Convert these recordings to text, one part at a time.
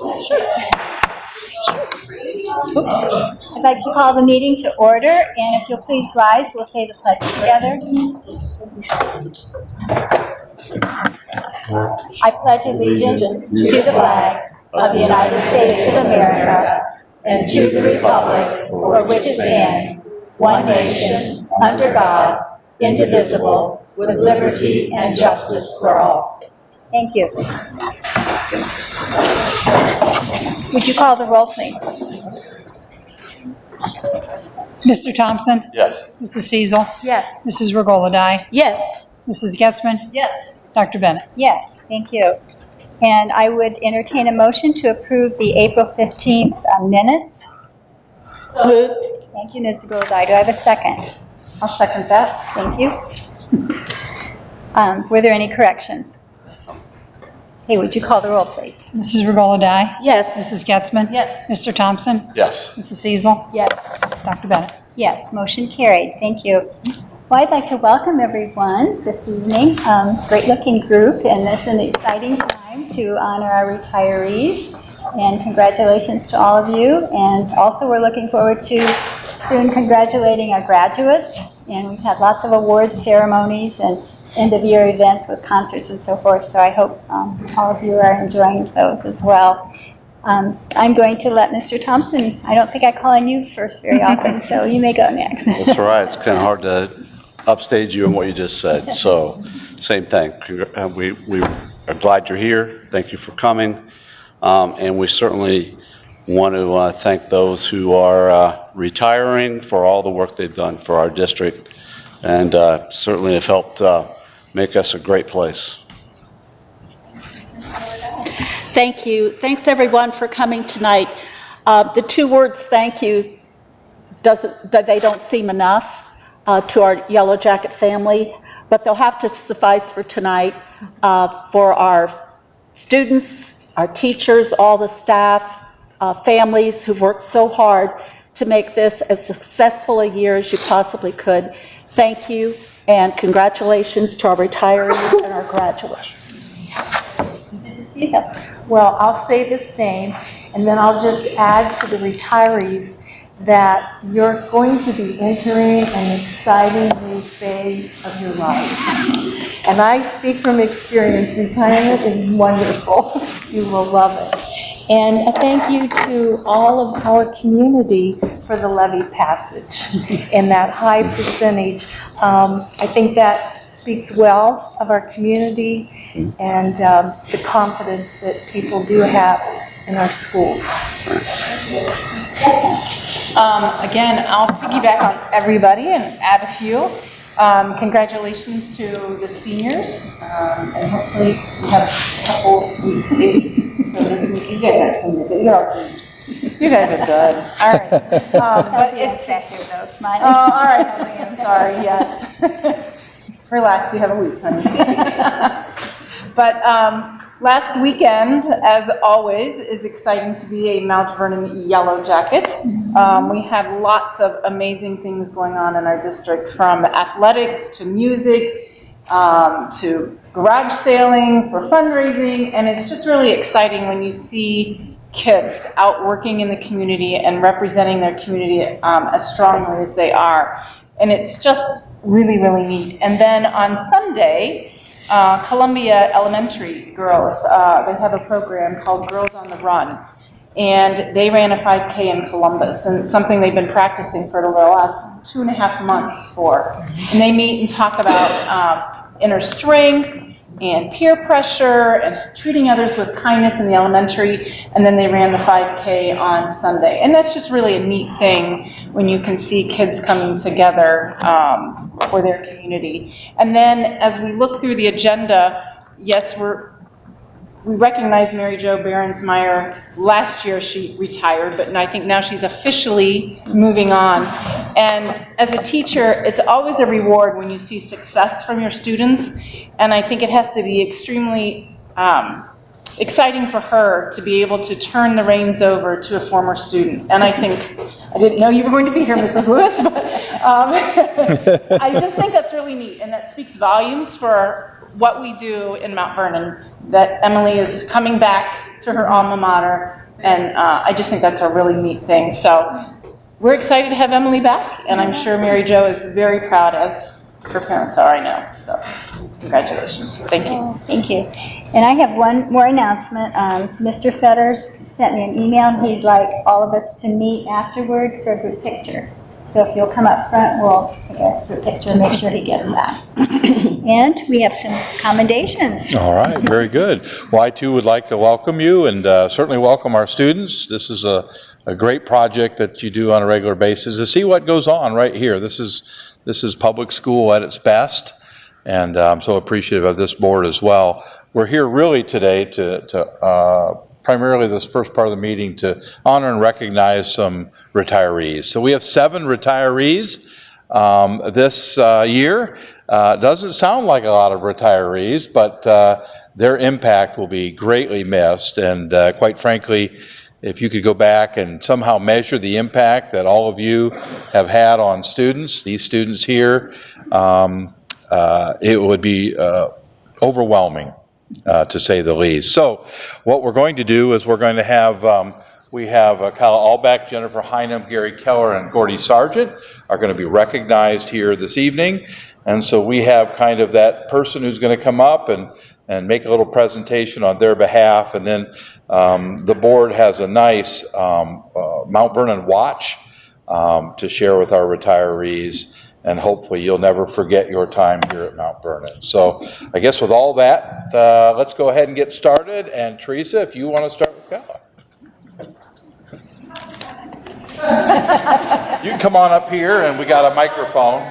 Oops. I'd like to call the meeting to order, and if you'll please rise, we'll say the pledge together. I pledge allegiance to the flag of the United States of America and to the republic for which it stands, one nation, under God, indivisible, with liberty and justice for all. Thank you. Would you call the roll, please? Mr. Thompson? Yes. Mrs. Fiesel? Yes. Mrs. Regola-Dye? Yes. Mrs. Getzman? Yes. Dr. Bennett? Yes, thank you. And I would entertain a motion to approve the April 15th minutes. So moved. Thank you, Ms. Regola-Dye. Do I have a second? I'll second that. Thank you. Were there any corrections? Hey, would you call the roll, please? Mrs. Regola-Dye? Yes. Mrs. Getzman? Yes. Mr. Thompson? Yes. Mrs. Fiesel? Yes. Dr. Bennett? Yes, motion carried. Thank you. Well, I'd like to welcome everyone this evening. Great-looking group, and it's an exciting time to honor our retirees. And congratulations to all of you. And also, we're looking forward to soon congratulating our graduates. And we've had lots of awards ceremonies and end-of-year events with concerts and so forth. So I hope all of you are enjoying those as well. I'm going to let Mr. Thompson, I don't think I call on you first very often, so you may go next. That's all right. It's kind of hard to upstage you in what you just said. So, same thing. We are glad you're here. Thank you for coming. And we certainly want to thank those who are retiring for all the work they've done for our district, and certainly have helped make us a great place. Thank you. Thanks everyone for coming tonight. The two words thank you they don't seem enough to our Yellow Jacket family, but they'll have to suffice for tonight for our students, our teachers, all the staff, families who've worked so hard to make this as successful a year as you possibly could. Thank you, and congratulations to our retirees and our graduates. Well, I'll say the same, and then I'll just add to the retirees that you're going to be entering an exciting new phase of your life. And I speak from experience. Retirement is wonderful. You will love it. And a thank you to all of our community for the levy passage and that high percentage. I think that speaks well of our community and the confidence that people do have in our schools. Again, I'll piggyback on everybody and add a few. Congratulations to the seniors, and hopefully we have a couple weeks maybe. So this week, you guys have some music. You guys are good. All right. But it's executive though, smiling. Oh, all right, honey, I'm sorry. Yes. Relax. You have a week, honey. But last weekend, as always, is exciting to be a Mount Vernon Yellow Jackets. We had lots of amazing things going on in our district, from athletics to music to garage sailing for fundraising, and it's just really exciting when you see kids out working in the community and representing their community as strongly as they are. And it's just really, really neat. And then on Sunday, Columbia Elementary girls, they have a program called Girls on the Run. And they ran a 5K in Columbus, and it's something they've been practicing for the last 2.5 months for. And they meet and talk about inner strength and peer pressure and treating others with kindness in the elementary, and then they ran the 5K on Sunday. And that's just really a neat thing when you can see kids coming together for their community. And then as we look through the agenda, yes, we recognize Mary Jo Behrensmeyer. Last year she retired, but I think now she's officially moving on. And as a teacher, it's always a reward when you see success from your students, and I think it has to be extremely exciting for her to be able to turn the reins over to a former student. And I think, I didn't know you were going to be here, Mrs. Lewis, but I just think that's really neat, and that speaks volumes for what we do in Mount Vernon, that Emily is coming back to her alma mater, and I just think that's a really neat thing. So we're excited to have Emily back, and I'm sure Mary Jo is very proud, as her parents are, I know. So congratulations. Thank you. Thank you. And I have one more announcement. Mr. Fetters sent me an email. He'd like all of us to meet afterward for a group picture. So if you'll come up front, we'll take a group picture and make sure he gets that. And we have some commendations. All right, very good. Well, I too would like to welcome you and certainly welcome our students. This is a great project that you do on a regular basis to see what goes on right here. This is public school at its best, and I'm so appreciative of this board as well. We're here really today to primarily this first part of the meeting to honor and recognize some retirees. So we have 7 retirees this year. Doesn't sound like a lot of retirees, but their impact will be greatly missed. And quite frankly, if you could go back and somehow measure the impact that all of you have had on students, these students here, it would be overwhelming, to say the least. So what we're going to do is we're going to have, we have Kyle Allbeck, Jennifer Hynum, Gary Keller, and Gordy Sargent are going to be recognized here this evening. And so we have kind of that person who's going to come up and make a little presentation on their behalf. And then the board has a nice Mount Vernon watch to share with our retirees. And hopefully you'll never forget your time here at Mount Vernon. So I guess with all that, let's go ahead and get started. And Teresa, if you want to start with Kyle. You can come on up here, and we got a microphone.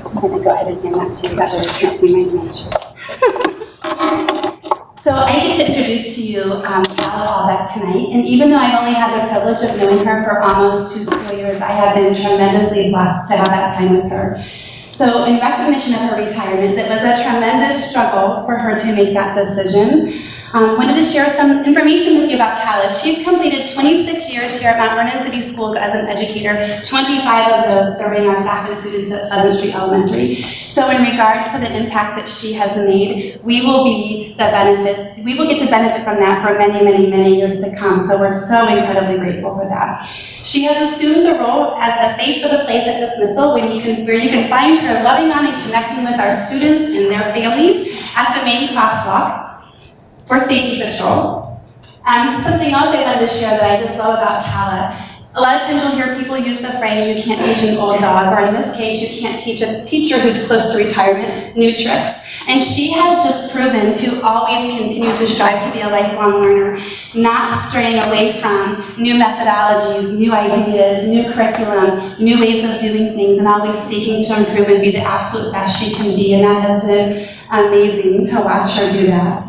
I'm going to go ahead and hand that to you. That way you can't see my image. So I get to introduce to you Kyle Allbeck tonight, and even though I've only had the privilege of knowing her for almost 2 school years, I have been tremendously blessed to have that time with her. So in recognition of her retirement, that was a tremendous struggle for her to make that decision. Wanted to share some information with you about Kyle. She's completed 26 years here at Mount Vernon City Schools as an educator, 25 of those serving our staff and students at Pleasant Street Elementary. So in regards to the impact that she has made, we will get to benefit from that for many, many, many years to come. So we're so incredibly grateful for that. She has assumed the role as the face for the place at dismissal, where you can find her loving on and connecting with our students and their families at the main crosswalk for safety patrol. Something else I wanted to share that I just love about Kala. A lot of times you'll hear people use the phrase, you can't teach an old dog, or in this case, you can't teach a teacher who's close to retirement new tricks. And she has just proven to always continue to strive to be a lifelong learner, not straying away from new methodologies, new ideas, new curriculum, new ways of doing things, and always seeking to improve and be the absolute best she can be. And that has been amazing to watch her do that.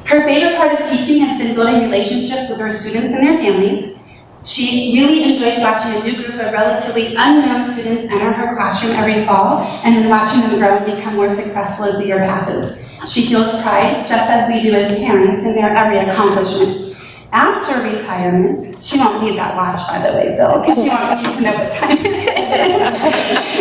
Her favorite part of teaching has been building relationships with her students and their families. She really enjoys watching a new group of relatively unknown students enter her classroom every fall, and then watching them grow and become more successful as the year passes. She feels pride, just as we do as parents, in their every accomplishment. After retirement, she won't need that watch, by the way, Bill, because she won't need to know what time it is.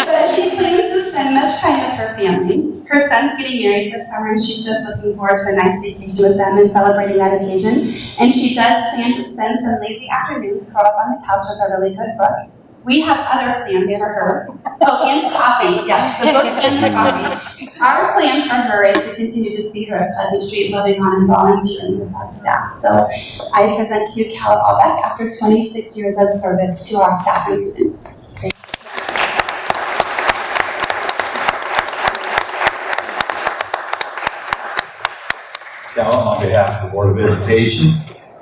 But she plans to spend much time with her family. Her son's getting married this summer, and she's just looking forward to a nice vacation with them and celebrating that occasion. And she does plan to spend some lazy afternoons curled up on the couch with a really good book. We have other plans for her. Oh, and coffee, yes, the book and the coffee. Our plans for her is to continue to see her at Pleasant Street, loving on and volunteering with our staff. So I present to you Kyle Allbeck after 26 years of service to our staff and students. On behalf of the Board of Education,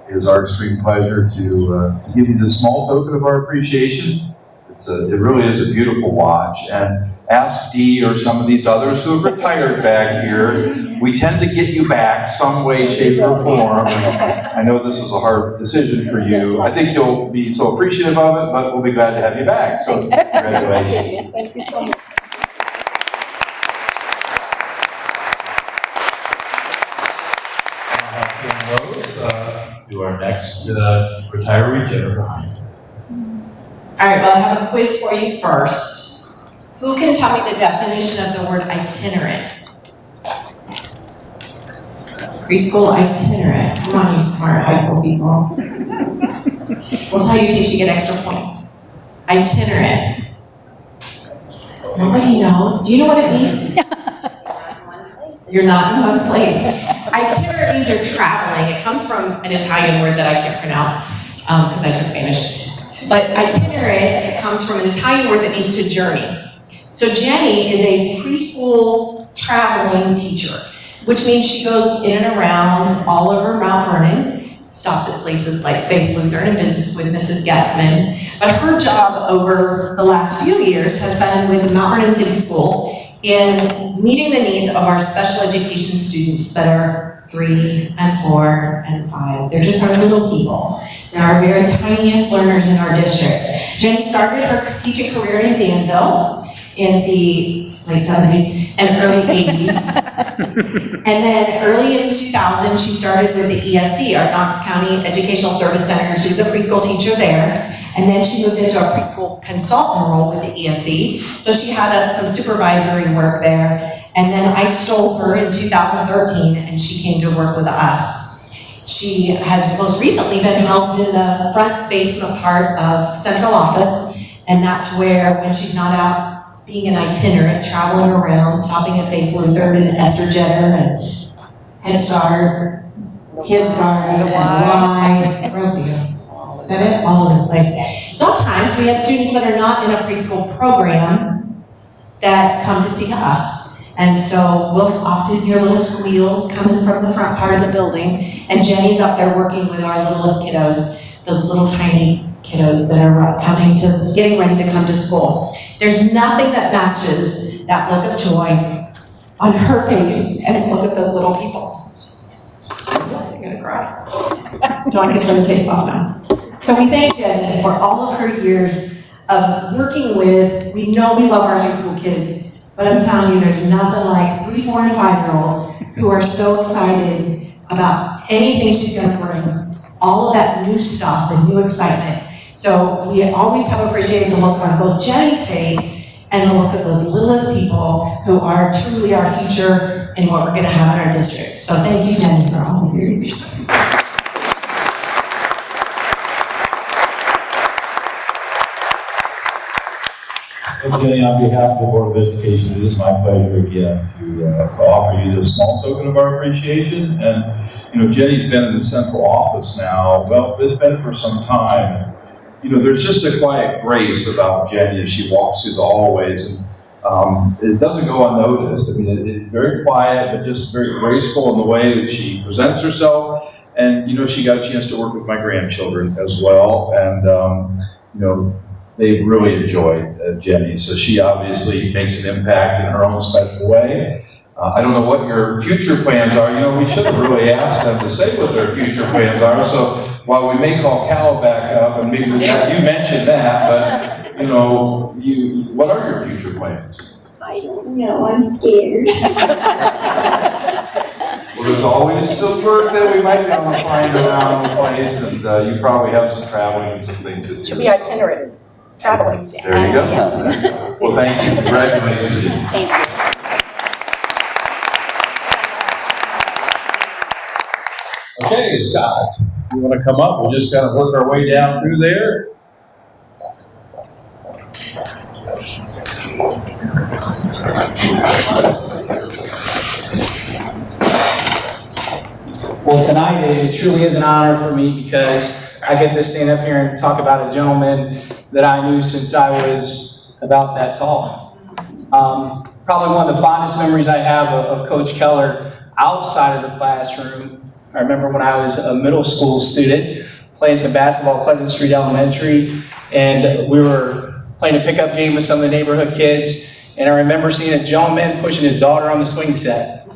it is our extreme pleasure to give you this small token of our appreciation. It really is a beautiful watch, and ask Dee or some of these others who have retired back here. We tend to get you back some way, shape, or form. I know this is a hard decision for you. I think you'll be so appreciative of it, but we'll be glad to have you back. So congratulations. Thank you so much. to our next retiree, Jennifer Hine. All right, well, I have a quiz for you first. Who can tell me the definition of the word itinerant? Preschool itinerant. Come on, you smart high school people. We'll tell you teach, you get extra points. Itinerant. Nobody knows. Do you know what it means? You're not in one place. Itinerant means you're traveling. It comes from an Italian word that I can't pronounce because I took Spanish. But itinerant comes from an Italian word that means to journey. So Jenny is a preschool traveling teacher, which means she goes in and around all over Mount Vernon, stops at places like Faith Lutheran and visits with Mrs. Gatzman. But her job over the last few years has been with the Mount Vernon City Schools in meeting the needs of our special education students that are 3 and 4 and 5. They're just our little people. They're our very tiniest learners in our district. Jenny started her teaching career in Danville in the late 70s and early 80s. And then early in 2000, she started with the ESC, our Knox County Educational Service Center. She was a preschool teacher there. And then she moved into a preschool consultant role with the ESC. So she had some supervisory work there. And then I stole her in 2013 and she came to work with us. She has most recently been housed in the front basement part of central office. And that's where, when she's not out being an itinerant, traveling around, stopping at Faith Lutheran and Esther Jenner and Head Start, Kids Garden, and Y, where else do you go? Is that it? All over the place. Sometimes we have students that are not in a preschool program that come to see us. And so we'll often hear little squeals coming from the front part of the building. And Jenny's up there working with our littlest kiddos, those little tiny kiddos that are getting ready to come to school. There's nothing that matches that look of joy on her face and look at those little people. I'm gonna cry. Do I get to take off now? So we thank Jenny for all of her years of working with, we know we love our high school kids, but I'm telling you, there's nothing like 3, 4, and 5-year-olds who are so excited about anything she's gonna bring, all of that new stuff, the new excitement. So we always have appreciated the look on both Jenny's face and the look of those littlest people who are truly our future and what we're gonna have in our district. So thank you, Jenny, for all of your years. Well, Jenny, on behalf of the Board of Education, it is my pleasure again to offer you this small token of our appreciation. And, Jenny's been in the central office now, well, it's been for some time. There's just a quiet grace about Jenny as she walks through the hallways. And it doesn't go unnoticed. I mean, it's very quiet, but just very graceful in the way that she presents herself. And, she got a chance to work with my grandchildren as well. And, they really enjoyed Jenny, so she obviously makes an impact in her own special way. I don't know what your future plans are. We should have really asked them to say what their future plans are. So while we may call Cal back up, and maybe you mentioned that, but what are your future plans? I don't know. I'm scared. Well, there's always some work that we might be able to find around the place, and you probably have some traveling and some things to do. Should be itinerant. Traveling. There you go. Well, thank you. Congratulations. Thank you. Okay, Scott, you want to come up? We'll just kind of work our way down through there. Well, tonight it truly is an honor for me because I get to stand up here and talk about a gentleman that I knew since I was about that tall. Probably one of the fondest memories I have of Coach Keller outside of the classroom. I remember when I was a middle school student playing some basketball at Pleasant Street Elementary, and we were playing a pickup game with some of the neighborhood kids, and I remember seeing a gentleman pushing his daughter on the swing set.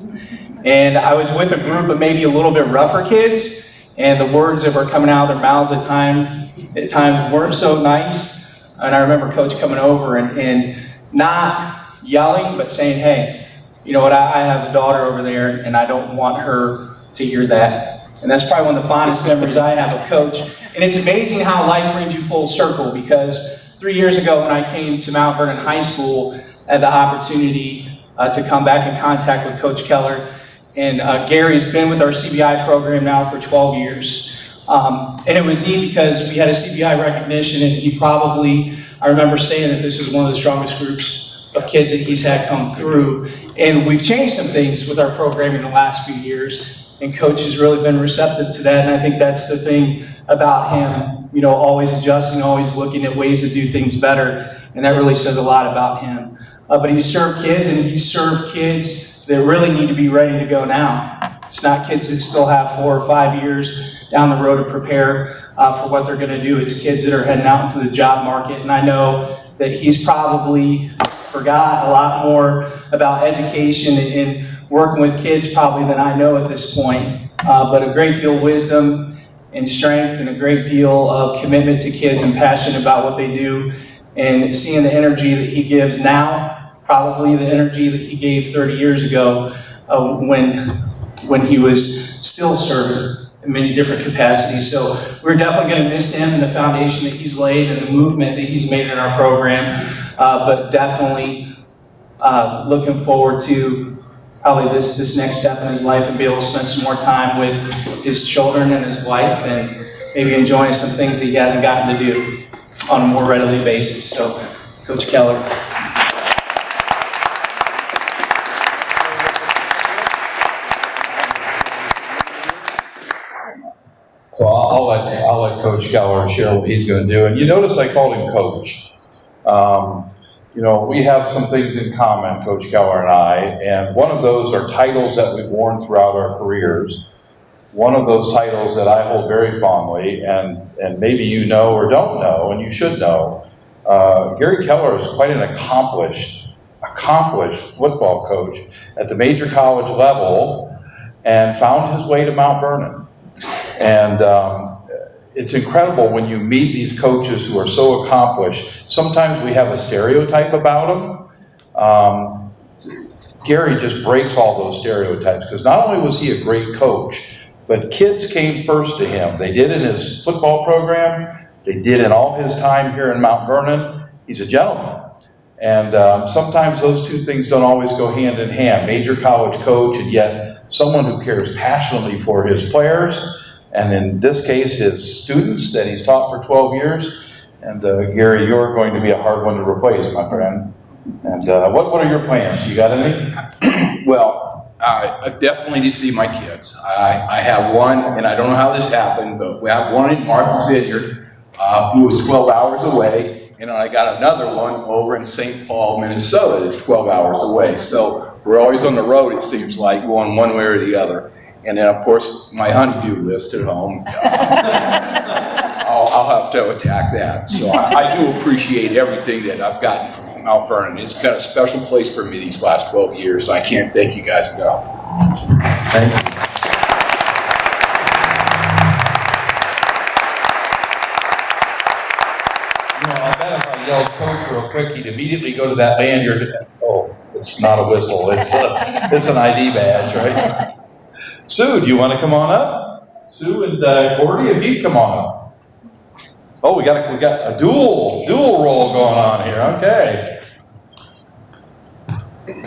And I was with a group of maybe a little bit rougher kids, and the words that were coming out of their mouths at times weren't so nice. And I remember Coach coming over and not yelling, but saying, hey, you know what, I have a daughter over there, and I don't want her to hear that. And that's probably one of the fondest memories I have of Coach. And it's amazing how life brings you full circle, because 3 years ago when I came to Mount Vernon High School, I had the opportunity to come back in contact with Coach Keller. And Gary's been with our CBI program now for 12 years. And it was neat because we had a CBI recognition, and he probably, I remember saying that this is one of the strongest groups of kids that he's had come through. And we've changed some things with our program in the last few years, and Coach has really been receptive to that. And I think that's the thing about him, you know, always adjusting, always looking at ways to do things better. And that really says a lot about him. But he served kids, and he served kids that really need to be ready to go now. It's not kids that still have 4 or 5 years down the road to prepare for what they're going to do. It's kids that are heading out into the job market. And I know that he's probably forgot a lot more about education and working with kids probably than I know at this point. But a great deal of wisdom and strength, and a great deal of commitment to kids and passion about what they do. And seeing the energy that he gives now, probably the energy that he gave 30 years ago when he was still serving in many different capacities. So we're definitely going to miss him and the foundation that he's laid and the movement that he's made in our program. But definitely looking forward to probably this next step in his life, and be able to spend some more time with his children and his wife, and maybe enjoying some things that he hasn't gotten to do on a more readily basis. So, Coach Keller. So I'll let Coach Keller share what he's going to do. And you notice I called him Coach. You know, we have some things in common, Coach Keller and I, and one of those are titles that we've worn throughout our careers. One of those titles that I hold very fondly, and maybe you know or don't know, and you should know, Gary Keller is quite an accomplished football coach at the major college level, and found his way to Mount Vernon. And it's incredible when you meet these coaches who are so accomplished. Sometimes we have a stereotype about them. Gary just breaks all those stereotypes, because not only was he a great coach, but kids came first to him. They did in his football program. They did in all his time here in Mount Vernon. He's a gentleman. And sometimes those two things don't always go hand in hand. Major college coach, and yet someone who cares passionately for his players, and in this case, his students that he's taught for 12 years. And Gary, you're going to be a hard one to replace, my friend. And what are your plans? You got any? Well, I definitely need to see my kids. I have one, and I don't know how this happened, but we have one in Martha's Vineyard, who is 12 hours away. And I got another one over in St. Paul, Minnesota, that's 12 hours away. So we're always on the road, it seems like, going one way or the other. And then, of course, my honey-do list at home. I'll have to attack that. So I do appreciate everything that I've gotten from Mount Vernon. It's been a special place for me these last 12 years. I can't thank you guys enough. Thank you. You know, I bet if I yelled coach real quick, he'd immediately go to that lanyard. Oh, it's not a whistle. It's an ID badge, right? Sue, do you want to come on up? Sue and Gordy, if you come on up. Oh, we got a dual role going on here. Okay.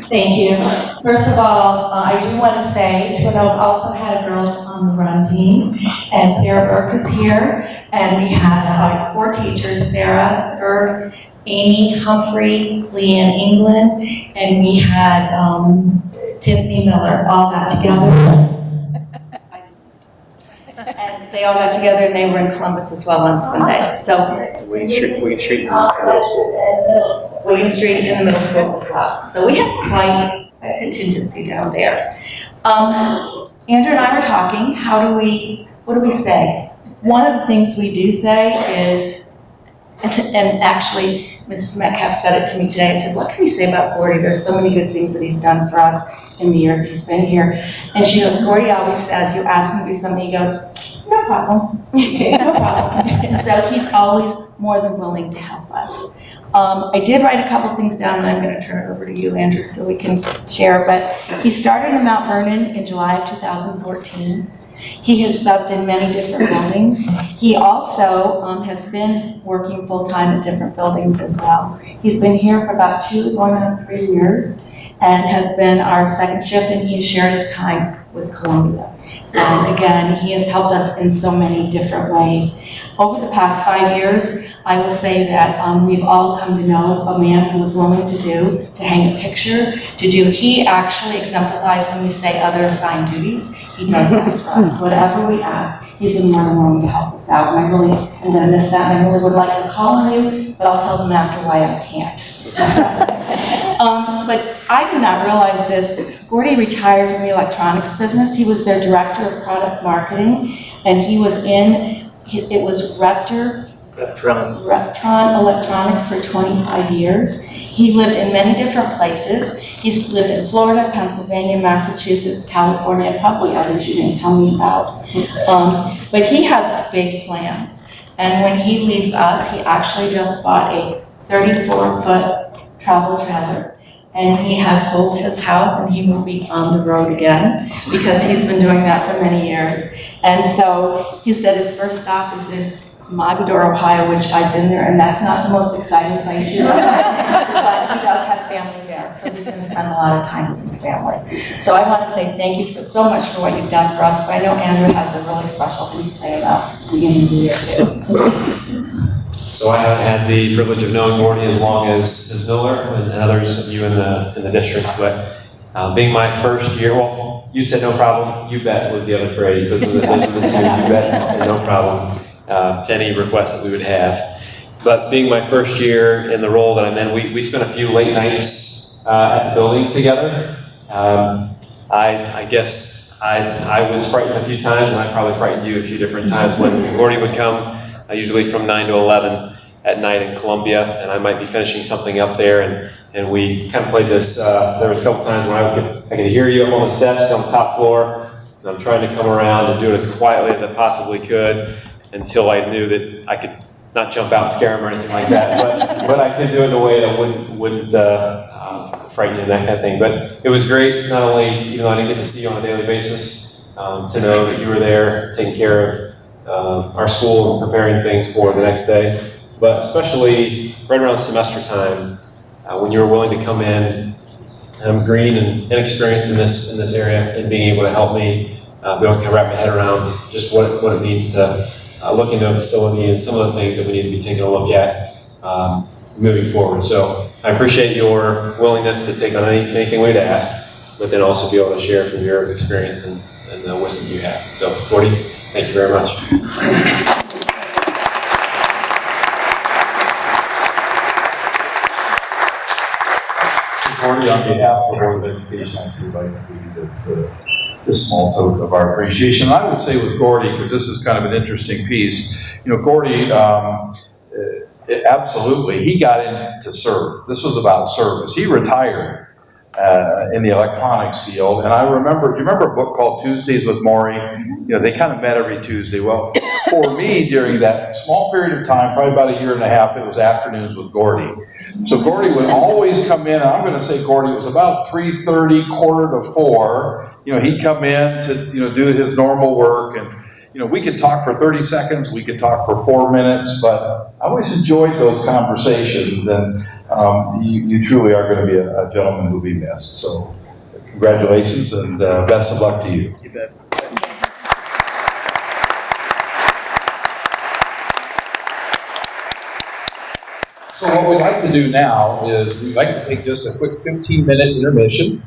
Thank you. First of all, I do want to say, we also had a girls on the run team, and Sarah Burke is here, and we had 4 teachers: Sarah Burke, Amy Humphrey, Leanne England, and we had Tiffany Miller. All got together. And they all got together, and they were in Columbus as well on Sunday. So William Street in middle school. William Street in the middle school as well. So we had quite a contingency down there. Andrew and I were talking. What do we say? One of the things we do say is, and actually Mrs. Metcalf said it to me today. I said, what can we say about Gordy? There's so many good things that he's done for us in the years he's been here. And she goes, Gordy always says, you ask him to do something, he goes, no problem. No problem. And so he's always more than willing to help us. I did write a couple things down, and I'm going to turn it over to you, Andrew, so we can share. But he started in Mount Vernon in July of 2014. He has subbed in many different buildings. He also has been working full-time at different buildings as well. He's been here for about 2, going on 3 years, and has been our second shift, and he has shared his time with Columbia. And again, he has helped us in so many different ways. Over the past 5 years, I will say that we've all come to know a man who was willing to hang a picture, he actually exemplifies when we say other assigned duties. He does that for us. Whatever we ask, he's been more than willing to help us out. And I really am going to miss that, and I really would like to call on you, but I'll tell them after why I can't. But I did not realize this. Gordy retired from the electronics business. He was their director of product marketing, and he was it was Reptron Electronics for 25 years. He lived in many different places. He's lived in Florida, Pennsylvania, Massachusetts, California, and probably others you didn't tell me about. But he has big plans. And when he leaves us, he actually just bought a 34-foot travel trailer. And he has sold his house, and he will be on the road again because he's been doing that for many years. And so he said his first stop is in Mogador, Ohio, which I've been there, and that's not the most exciting place you know, but he does have family there, so he's going to spend a lot of time with his family. So I want to say thank you so much for what you've done for us, but I know Andrew has a really special thing to say about the beginning of the year, too. So I haven't had the privilege of knowing Gordy as long as Miller and others of you in the district, but being my first year, well, you said no problem, you bet was the other phrase. Those are the two, you bet and no problem, to any requests that we would have. But being my first year in the role that I'm in, we spent a few late nights at the building together. I guess I was frightened a few times, and I probably frightened you a few different times when Gordy would come. Usually from 9 to 11 at night in Columbia, and I might be finishing something up there, and we kind of played this, there was a couple times when I could hear you up on the steps on the top floor, and I'm trying to come around and do it as quietly as I possibly could until I knew that I could not jump out and scare him or anything like that, but I could do it in a way that wouldn't frighten you and that kind of thing. But it was great, not only, even though I didn't get to see you on a daily basis, to know that you were there taking care of our school and preparing things for the next day, but especially right around semester time, when you were willing to come in, green and inexperienced in this area, and being able to help me be able to kind of wrap my head around just what it means to look into a facility and some of the things that we need to be taking a look at moving forward. So I appreciate your willingness to take on anything we'd ask, but then also be able to share from your experience and the wisdom you have. So, Gordy, thank you very much. Gordy, on behalf of the Board of Education, I'd like to give you this small token of our appreciation. And I would say with Gordy, because this is kind of an interesting piece, Gordy, absolutely, he got in to serve. This was about service. He retired in the electronics field, and I remember, do you remember a book called Tuesdays with Maury? They kind of met every Tuesday. Well, for me, during that small period of time, probably about a year and a half, it was afternoons with Gordy. So Gordy would always come in, and I'm going to say, Gordy, it was about 3:30, quarter to 4. He'd come in to, do his normal work, and, we could talk for 30 seconds, we could talk for 4 minutes, but I always enjoyed those conversations, and you truly are going to be a gentleman who will be missed. So congratulations, and best of luck to you. You bet. So what we'd like to do now is we'd like to take just a quick 15-minute intermission.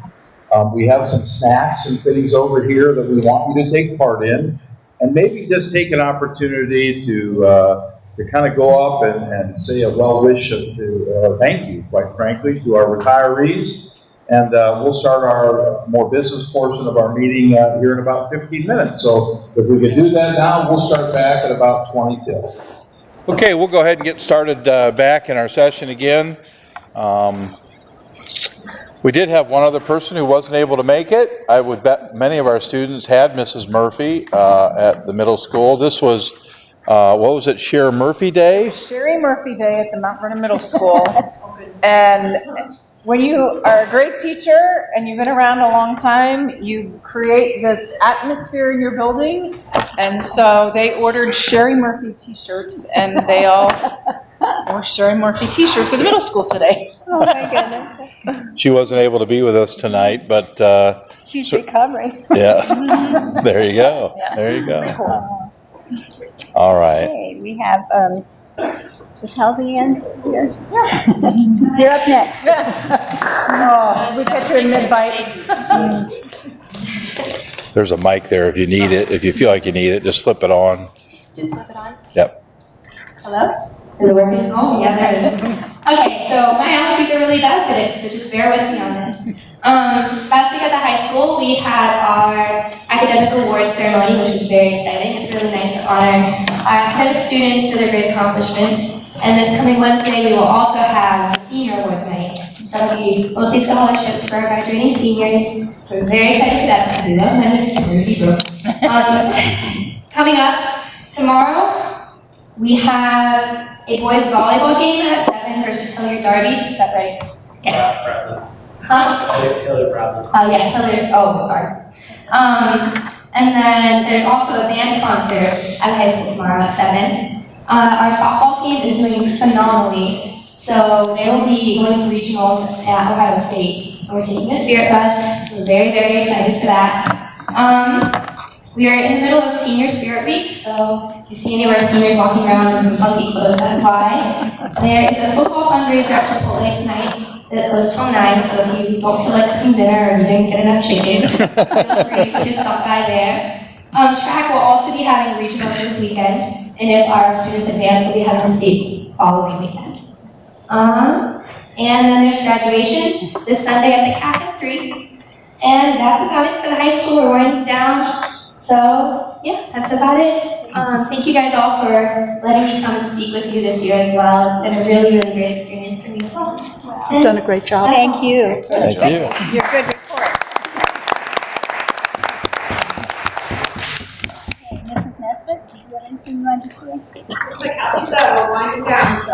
We have some snacks and things over here that we want you to take part in, and maybe just take an opportunity to kind of go up and say a well wish to thank you, quite frankly, to our retirees. And we'll start our more business portion of our meeting here in about 15 minutes. So if we could do that now, we'll start back at about 20 till. Okay, we'll go ahead and get started back in our session again. We did have one other person who wasn't able to make it. I would bet many of our students had Mrs. Murphy at the middle school. This was, what was it, Sherry Murphy Day? Sherry Murphy Day at the Mount Vernon Middle School. And when you are a great teacher and you've been around a long time, you create this atmosphere in your building. And so they ordered Sherry Murphy t-shirts, and they all wore Sherry Murphy t-shirts at the middle school today. Oh, my goodness. She wasn't able to be with us tonight, but She's recovering. yeah, there you go. There you go. All right. Okay, we have, is Halsey in here? Yeah. You're up next. Oh, we got you in mid-bite. There's a mic there if you need it. If you feel like you need it, just flip it on. Just flip it on. Yep. Hello? Is it working? Oh, yeah, there it is. Okay, so my allergies are really bad today, so just bear with me on this. Last week at the high school, we had our academic awards ceremony, which was very exciting. It's really nice to honor our academic students for their great accomplishments. And this coming Wednesday, we will also have the senior awards night. So that'll be mostly scholarships for our graduating seniors. So we're very excited for that because we love members and we're people. Coming up tomorrow, we have a boys volleyball game at 7 versus Hilliard Darby. Is that right? Yeah. Huh? Oh, yeah, Hilliard. Oh, sorry. And then there's also a band concert at high school tomorrow at 7. Our softball team is doing phenomenally. So they will be going to regionals at Ohio State. And we're taking a spirit bus, so we're very, very excited for that. We are in the middle of Senior Spirit Week, so if you see any of our seniors walking around in some funky clothes, that's why. There is a football fundraiser at Chipotle tonight that goes till 9, so if you don't feel like cooking dinner or you didn't get enough chicken, feel free to stop by there. Track will also be having regionals this weekend, and if our students advance, we'll be having the states following weekend. And then there's graduation this Sunday at the CAC at 3. And that's about it for the high school. We're winding down. So, yeah, that's about it. Thank you guys all for letting me come and speak with you this year as well. It's been a really, really great experience for me as well. You've done a great job. Thank you. Thank you. Your good report. Okay, Mrs. Nestor, do you have anything you want to say? Just like Cassie said, we're winding down, so.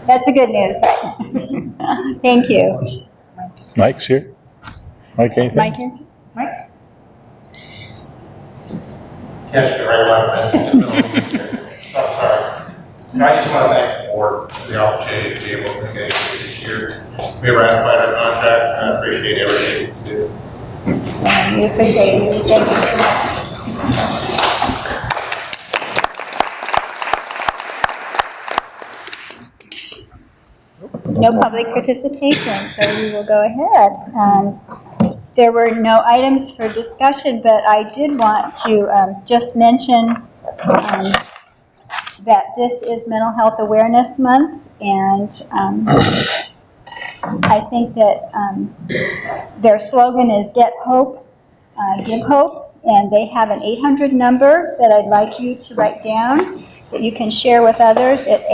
That's the good news, right? Thank you. Mike's here. Mike, anything? Mike is? Mike? Can't get right away. Sorry. I just want to thank the board for the opportunity to be able to engage this year. We ratified our contract, and I appreciate everything you do. We appreciate you. Thank you so much. No public participation, so we will go ahead. There were no items for discussion, but I did want to just mention that this is Mental Health Awareness Month, and I think that their slogan is Get Hope, Give Hope, and they have an 800 number that I'd like you to write down that you can share with others. It's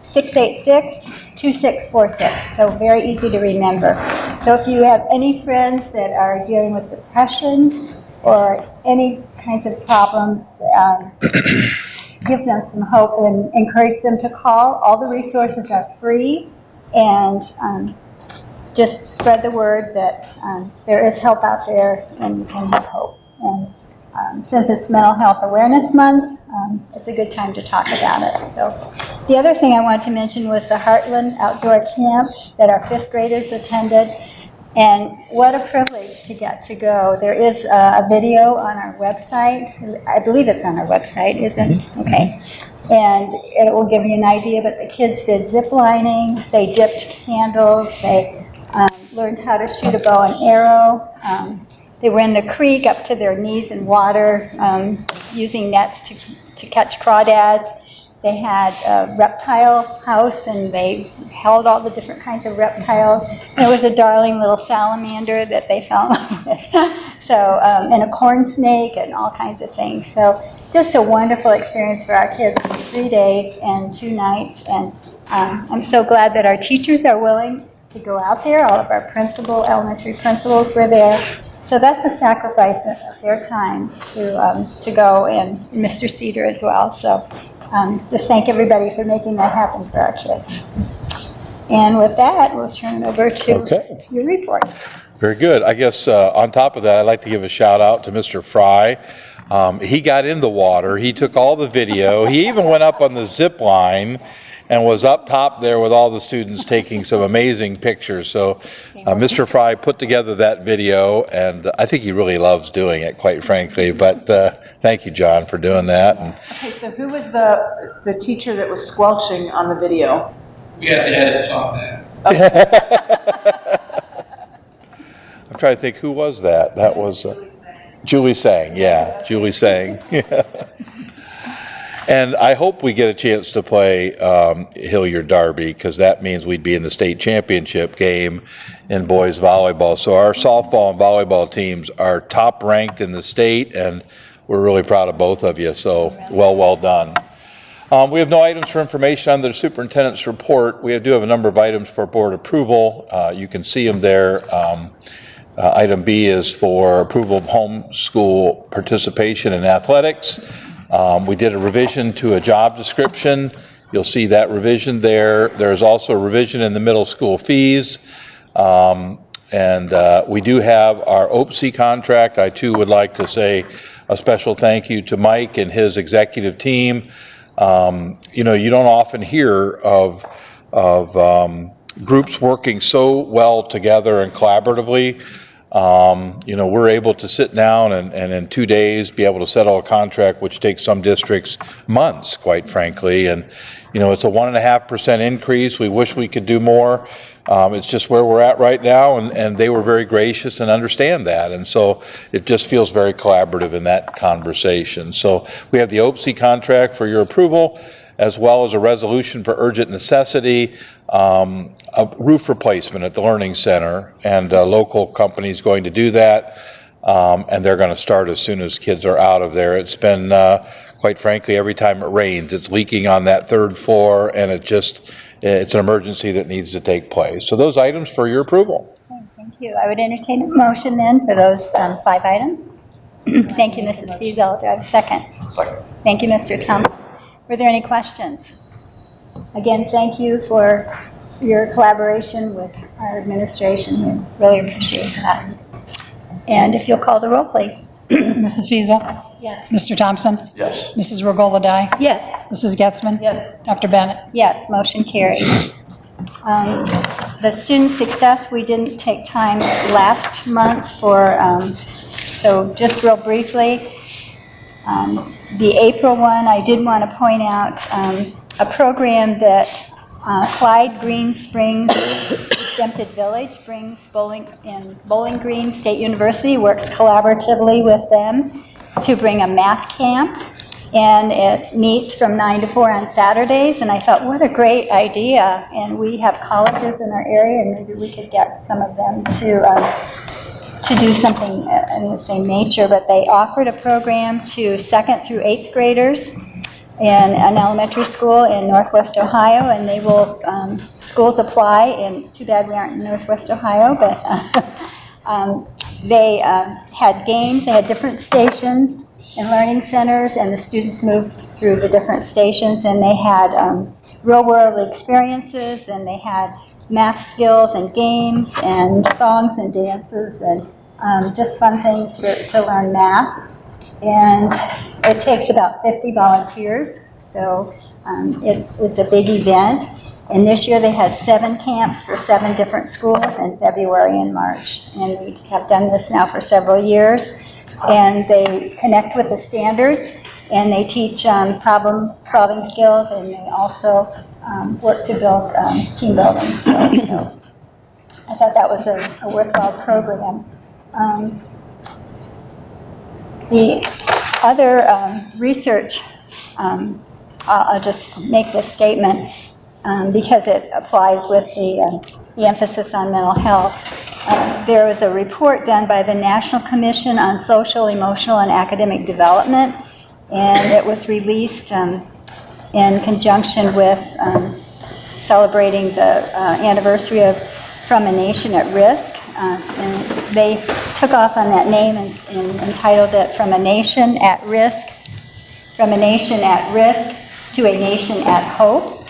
800-686-2646, so very easy to remember. So if you have any friends that are dealing with depression or any kinds of problems, give them some hope and encourage them to call. All the resources are free, and just spread the word that there is help out there and you can have hope. And since it's Mental Health Awareness Month, it's a good time to talk about it. So the other thing I wanted to mention was the Heartland Outdoor Camp that our 5th graders attended. And what a privilege to get to go. There is a video on our website. I believe it's on our website, isn't it? Okay. And it will give you an idea, but the kids did zip lining, they dipped candles, they learned how to shoot a bow and arrow. They were in the creek up to their knees in water, using nets to catch crawdads. They had a reptile house, and they held all the different kinds of reptiles. There was a darling little salamander that they fell in love with. So, and a corn snake and all kinds of things. So just a wonderful experience for our kids for 3 days and 2 nights. And I'm so glad that our teachers are willing to go out there. All of our elementary principals were there. So that's a sacrifice of their time to go, and Mr. Cedar as well. So just thank everybody for making that happen for our kids. And with that, we'll turn it over to Okay. your report. Very good. I guess on top of that, I'd like to give a shout out to Mr. Fry. He got in the water. He took all the video. He even went up on the zip line and was up top there with all the students taking some amazing pictures. So Mr. Fry put together that video, and I think he really loves doing it, quite frankly. But thank you, John, for doing that. And Okay, so who was the teacher that was squelching on the video? We had to edit some of that. I'm trying to think, who was that? That was Julie Sang. Yeah, Julie Sang. And I hope we get a chance to play Hilliard Derby, because that means we'd be in the state championship game in boys volleyball. So our softball and volleyball teams are top ranked in the state, and we're really proud of both of you. So well done. We have no items for information on the superintendent's report. We do have a number of items for board approval. You can see them there. Item B is for approval of homeschool participation in athletics. We did a revision to a job description. You'll see that revision there. There's also a revision in the middle school fees. And we do have our OPSI contract. I too would like to say a special thank you to Mike and his executive team. You know, you don't often hear of groups working so well together and collaboratively. You know, we're able to sit down and in 2 days be able to settle a contract, which takes some districts months, quite frankly. And, you know, it's a 1.5% increase. We wish we could do more. It's just where we're at right now, and they were very gracious and understand that. And so it just feels very collaborative in that conversation. So we have the OPSI contract for your approval, as well as a resolution for urgent necessity, a roof replacement at the Learning Center, and a local company's going to do that, and they're going to start as soon as kids are out of there. It's been, quite frankly, every time it rains, it's leaking on that third floor, and it's an emergency that needs to take place. So those items for your approval. Thank you. I would entertain a motion then for those 5 items. Thank you, Mrs. Fiesel. Do I have a second? Second. Thank you, Mr. Thompson. Were there any questions? Again, thank you for your collaboration with our administration. We really appreciate that. And if you'll call the roll, please. Mrs. Fiesel, Yes. Mr. Thompson, Yes. Mrs. Regola-Dye, Yes. Mrs. Getzmann, Yes. Dr. Bennett. Yes, motion carried. The student success, we didn't take time last month for, so just real briefly, the April one, I did want to point out a program that Clyde Green Springs Exempted Village brings Bowling Green State University, works collaboratively with them to bring a math camp, and it meets from 9 to 4 on Saturdays, and I thought, what a great idea, and we have colleges in our area, and maybe we could get some of them to do something in the same nature. But they offered a program to 2nd through 8th graders in an elementary school in Northwest Ohio, and they will, schools apply, and it's too bad we aren't in Northwest Ohio, but they had games, they had different stations and learning centers, and the students moved through the different stations, and they had real-world experiences, and they had math skills and games and songs and dances and just fun things to learn math. And it takes about 50 volunteers, so it's a big event. And this year they had 7 camps for 7 different schools in February and March. And we have done this now for several years. And they connect with the standards, and they teach problem-solving skills, and they also work to build team building skills. So I thought that was a worthwhile program. The other research, I'll just make this statement because it applies with the emphasis on mental health. There was a report done by the National Commission on Social, Emotional, and Academic Development, and it was released in conjunction with celebrating the anniversary of From a Nation at Risk. And they took off on that name and entitled it From a Nation at Risk, From a Nation at Risk to a Nation at Hope.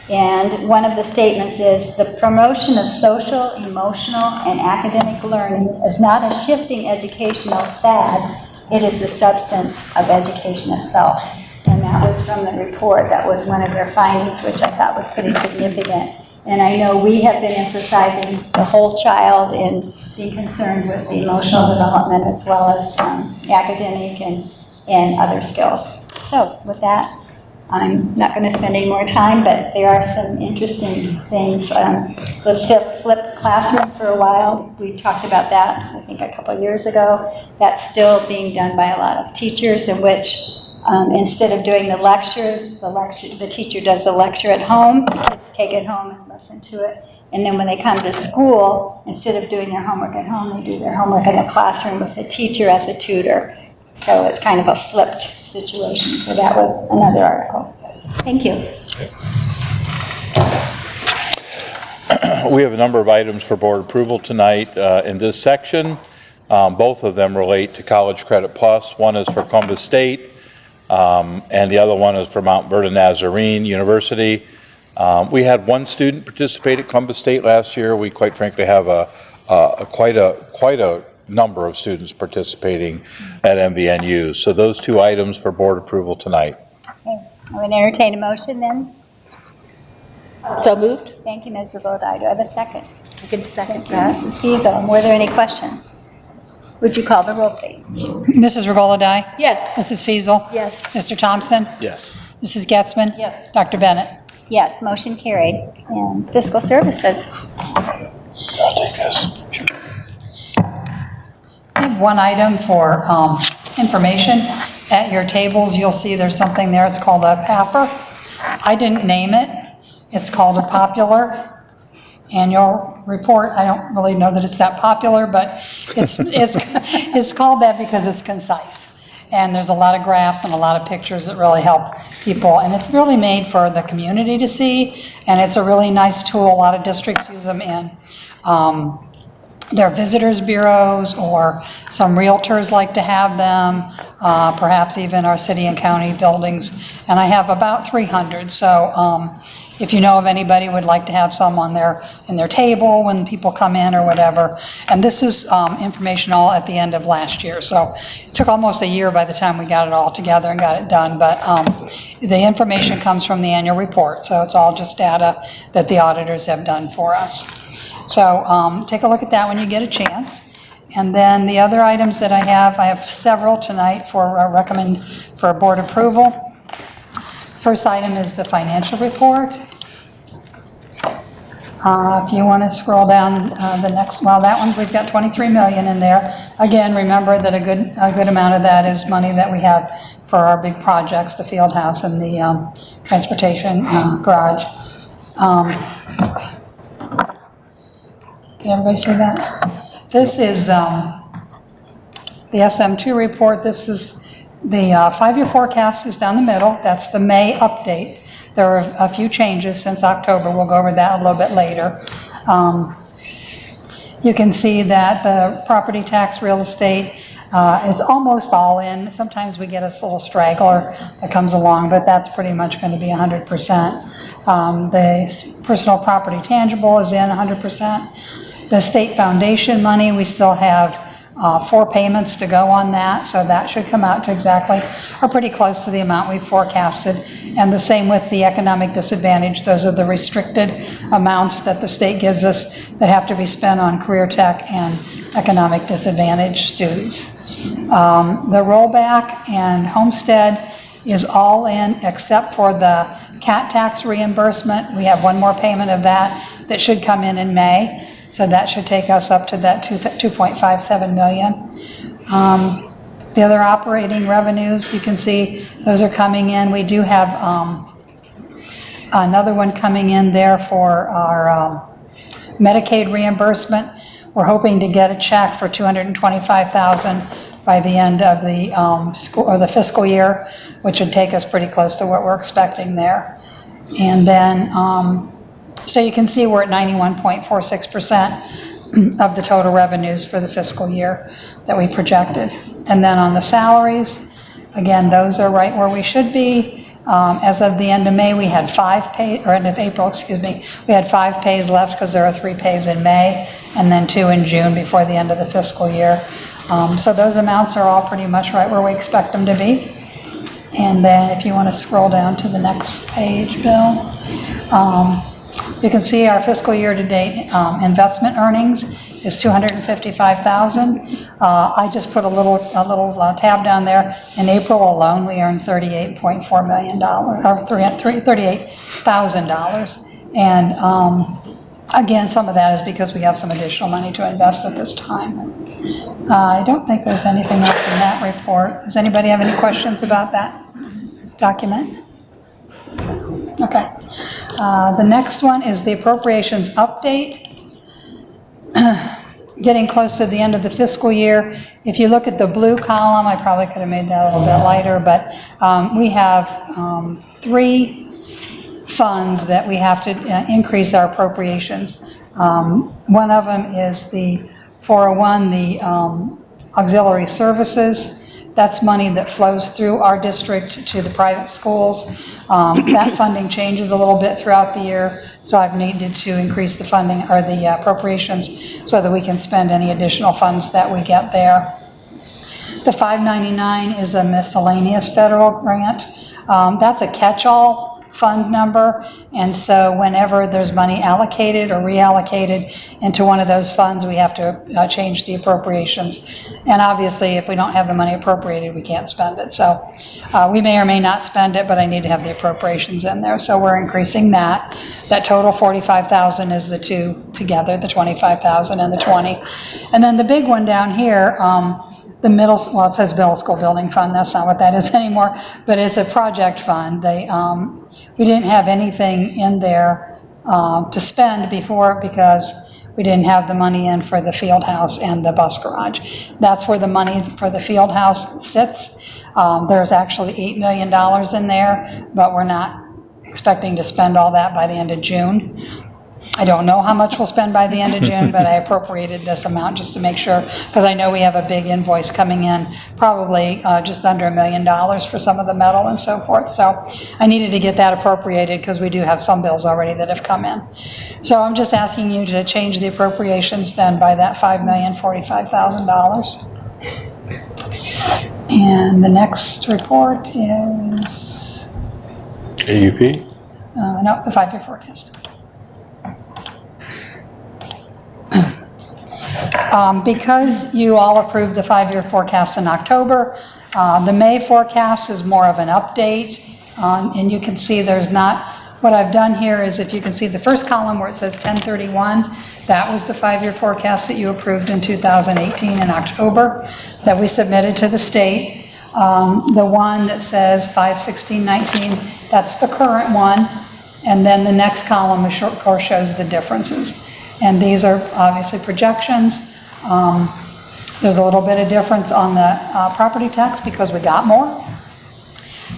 And one of the statements is, the promotion of social, emotional, and academic learning is not a shifting educational fad, it is the substance of education itself. And that was from the report. That was one of their findings, which I thought was pretty significant. And I know we have been emphasizing the whole child and being concerned with the emotional development as well as academic and other skills. So with that, I'm not going to spend any more time, but there are some interesting things. The flipped classroom for a while, we talked about that, I think, a couple of years ago. That's still being done by a lot of teachers, in which instead of doing the teacher does the lecture at home, the kids take it home and listen to it. And then when they come to school, instead of doing their homework at home, they do their homework in the classroom with the teacher as a tutor. So it's kind of a flipped situation. So that was another article. Thank you. We have a number of items for board approval tonight in this section. Both of them relate to College Credit Plus. One is for Columbus State, and the other one is for Mount Vernon Nazarene University. We had one student participate at Columbus State last year. We quite frankly have quite a number of students participating at MVNU. So those two items for board approval tonight. Okay. I would entertain a motion then. So moved. Thank you, Ms. Reboldi. Do I have a second? You can second. Yes, Ms. Fiesel. Were there any questions? Would you call the roll, please? Mrs. Reboldi? Yes. Mrs. Fiesel, Yes. Mr. Thompson? Yes. Mrs. Getzman? Yes. Dr. Bennett? Yes, motion carried. And fiscal services. I'll take this. I have one item for information. At your tables, you'll see there's something there. It's called a PAFR. I didn't name it. It's called a popular annual report. I don't really know that it's that popular, but it's called that because it's concise. And there's a lot of graphs and a lot of pictures that really help people. And it's really made for the community to see. And it's a really nice tool. A lot of districts use them in their visitors bureaus, or some realtors like to have them, perhaps even our city and county buildings. And I have about 300. So if you know of anybody who would like to have some on in their table when people come in or whatever. And this is information all at the end of last year. So it took almost a year by the time we got it all together and got it done. But the information comes from the annual report. So it's all just data that the auditors have done for us. So take a look at that when you get a chance. And then the other items that I have several tonight for recommend for board approval. First item is the financial report. If you want to scroll down the next, well, that one, we've got 23 million in there. Again, remember that a good amount of that is money that we have for our big projects, the field house and the transportation garage. Can everybody see that? This is the SM2 report. This is the 5-year forecast is down the middle. That's the May update. There are a few changes since October. We'll go over that a little bit later. You can see that the property tax, real estate is almost all in. Sometimes we get a little straggler that comes along, but that's pretty much going to be 100%. The personal property tangible is in 100%. The state foundation money, we still have 4 payments to go on that, so that should come out to exactly, or pretty close to the amount we forecasted. And the same with the economic disadvantage. Those are the restricted amounts that the state gives us that have to be spent on career tech and economic disadvantage students. The rollback and homestead is all in except for the cat tax reimbursement. We have one more payment of that should come in May. So that should take us up to that 2.57 million. The other operating revenues, you can see those are coming in. We do have another one coming in there for our Medicaid reimbursement. We're hoping to get a check for $225,000 by the end of the school or the fiscal year, which would take us pretty close to what we're expecting there. And then so you can see we're at 91.46% of the total revenues for the fiscal year that we projected. And then on the salaries, again, those are right where we should be. As of the end of May, we had 5 pay, or end of April, excuse me, we had 5 pays left because there are 3 pays in May and then 2 in June before the end of the fiscal year. So those amounts are all pretty much right where we expect them to be. And then if you want to scroll down to the next page, Bill, you can see our fiscal year-to-date investment earnings is $255,000. I just put a little tab down there. In April alone, we earned $38.4 million, or $38,000. And again, some of that is because we have some additional money to invest at this time. I don't think there's anything else in that report. Does anybody have any questions about that document? Okay. The next one is the appropriations update. Getting close to the end of the fiscal year. If you look at the blue column, I probably could have made that a little bit lighter, but we have 3 funds that we have to increase our appropriations. One of them is the 401, the auxiliary services. That's money that flows through our district to the private schools. That funding changes a little bit throughout the year, so I've needed to increase the funding or the appropriations so that we can spend any additional funds that we get there. The 599 is a miscellaneous federal grant. That's a catch-all fund number, and so whenever there's money allocated or reallocated into one of those funds, we have to change the appropriations. And obviously, if we don't have the money appropriated, we can't spend it. So we may or may not spend it, but I need to have the appropriations in there. So we're increasing that. That total 45,000 is the 2 together, the 25,000 and the 20. And then the big one down here, the middle, well, it says middle school building fund. That's not what that is anymore, but it's a project fund. We didn't have anything in there to spend before because we didn't have the money in for the field house and the bus garage. That's where the money for the field house sits. There's actually $8 million in there, but we're not expecting to spend all that by the end of June. I don't know how much we'll spend by the end of June, but I appropriated this amount just to make sure, because I know we have a big invoice coming in, probably just under $1 million for some of the metal and so forth. So I needed to get that appropriated because we do have some bills already that have come in. So I'm just asking you to change the appropriations then by that $5,045,000. And the next report is... AUP? No, the 5-year forecast. Because you all approved the 5-year forecast in October, the May forecast is more of an update, and you can see there's not, what I've done here is if you can see the first column where it says 1031, that was the 5-year forecast that you approved in 2018 in October that we submitted to the state. The one that says 5/16/19, that's the current one, and then the next column of course shows the differences. And these are obviously projections. There's a little bit of difference on the property tax because we got more.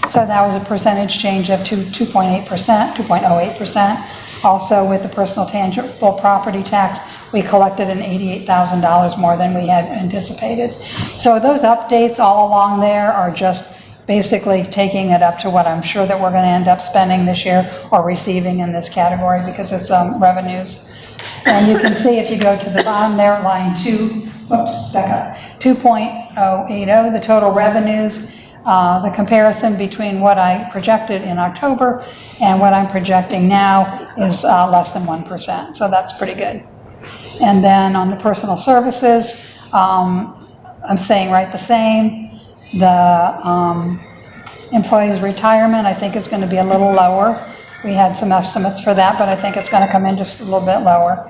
So that was a percentage change of 2.8%, 2.08%. Also with the personal tangible property tax, we collected an $88,000 more than we had anticipated. So those updates all along there are just basically taking it up to what I'm sure that we're going to end up spending this year or receiving in this category because it's revenues. And you can see if you go to the bottom there, line 2.080, the total revenues, the comparison between what I projected in October and what I'm projecting now is less than 1%, so that's pretty good. And then on the personal services, I'm saying right the same. The employees' retirement, I think, is going to be a little lower. We had some estimates for that, but I think it's going to come in just a little bit lower.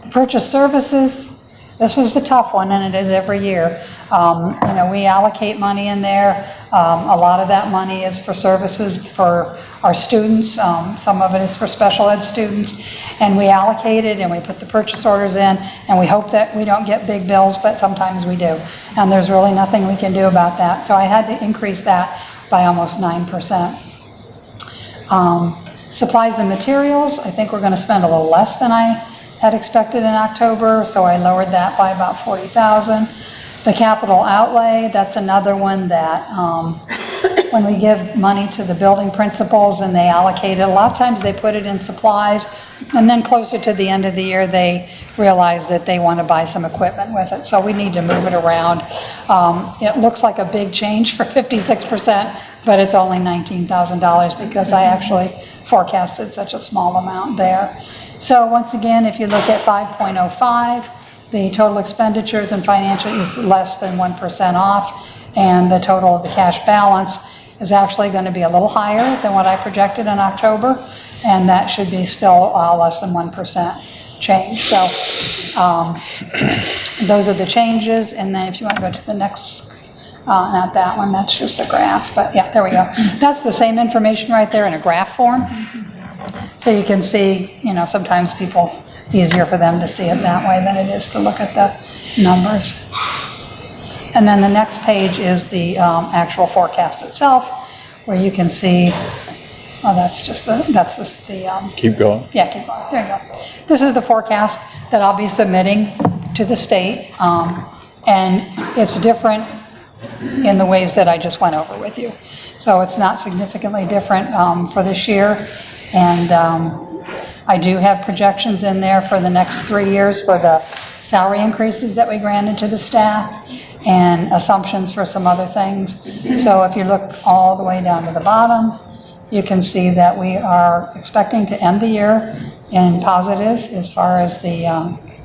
The purchase services, this was the tough one, and it is every year. We allocate money in there. A lot of that money is for services for our students. Some of it is for special ed students, and we allocate it and we put the purchase orders in, and we hope that we don't get big bills, but sometimes we do. And there's really nothing we can do about that. So I had to increase that by almost 9%. Supplies and materials, I think we're going to spend a little less than I had expected in October, so I lowered that by about $40,000. The capital outlay, that's another one that when we give money to the building principals and they allocate it, a lot of times they put it in supplies, and then closer to the end of the year, they realize that they want to buy some equipment with it, so we need to move it around. It looks like a big change for 56%, but it's only $19,000 because I actually forecasted such a small amount there. So once again, if you look at 5.05, the total expenditures and financial is less than 1% off, and the total of the cash balance is actually going to be a little higher than what I projected in October, and that should be still less than 1% change. So those are the changes, and then if you want to go to the next, not that one, that's just a graph, but yeah, there we go. That's the same information right there in a graph form. So you can see, sometimes people, it's easier for them to see it that way than it is to look at the numbers. And then the next page is the actual forecast itself, where you can see, Keep going. yeah, keep going, there you go. This is the forecast that I'll be submitting to the state, and it's different in the ways that I just went over with you. So it's not significantly different for this year, and I do have projections in there for the next 3 years for the salary increases that we granted to the staff and assumptions for some other things. So if you look all the way down to the bottom, you can see that we are expecting to end the year in positive as far as the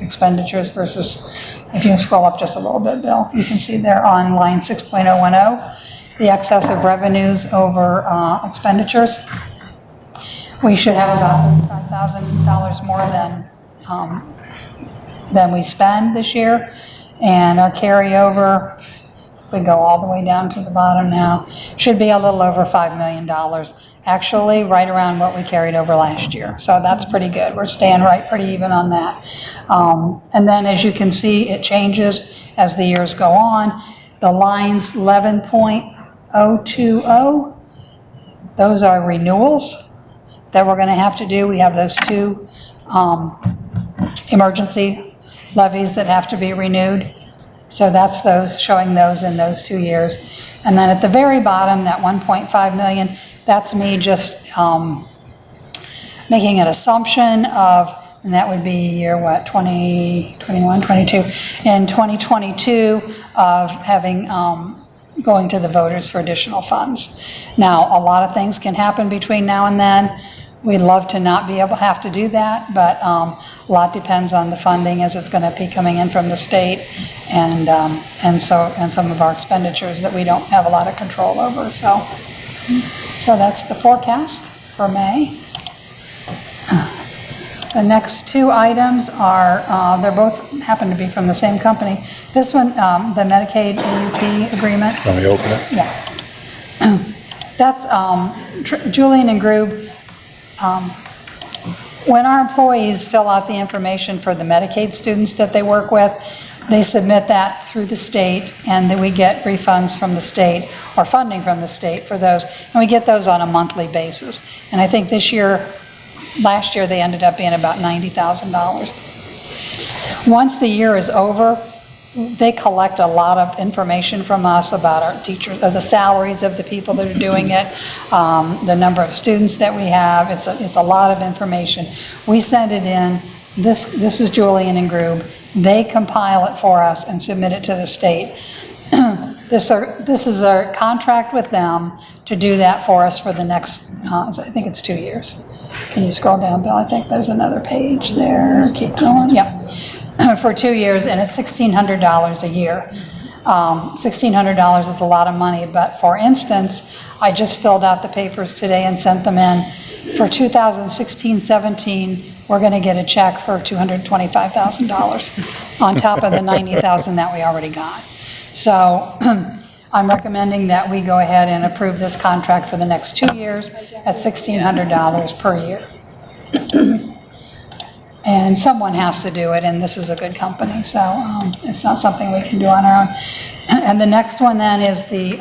expenditures versus, if you can scroll up just a little bit, Bill, you can see there on line 6.010, the excess of revenues over expenditures. We should have about $5,000 more than we spend this year. And our carryover, if we go all the way down to the bottom now, should be a little over $5 million. Actually, right around what we carried over last year. So that's pretty good. We're staying right pretty even on that. And then as you can see, it changes as the years go on. The lines 11.020, those are renewals that we're going to have to do. We have those two emergency levies that have to be renewed. So that's those, showing those in those 2 years. And then at the very bottom, that 1.5 million, that's me just making an assumption of, and that would be year, 2021, 22, in 2022 of having, going to the voters for additional funds. Now, a lot of things can happen between now and then. We'd love to not be able to have to do that, but a lot depends on the funding as it's going to be coming in from the state, and some of our expenditures that we don't have a lot of control over. So that's the forecast for May. The next two items are, they're both happen to be from the same company. This one, the Medicaid AUP agreement. Let me open it. Yeah. That's Julian and Grube. When our employees fill out the information for the Medicaid students that they work with, they submit that through the state, and then we get refunds from the state or funding from the state for those, and we get those on a monthly basis. And I think last year they ended up being about $90,000. Once the year is over, they collect a lot of information from us about our teachers, the salaries of the people that are doing it, the number of students that we have. It's a lot of information. We send it in. This is Julian and Grube. They compile it for us and submit it to the state. This is our contract with them to do that for us for the next, I think it's 2 years. Can you scroll down, Bill? I think there's another page there. Keep going. Yep. For 2 years, and it's $1,600 a year. $1,600 is a lot of money, but for instance, I just filled out the papers today and sent them in. For 2016-17, we're going to get a check for $225,000 on top of the $90,000 that we already got. So I'm recommending that we go ahead and approve this contract for the next 2 years at $1,600 per year. And someone has to do it, and this is a good company, so it's not something we can do on our own. And the next one then is the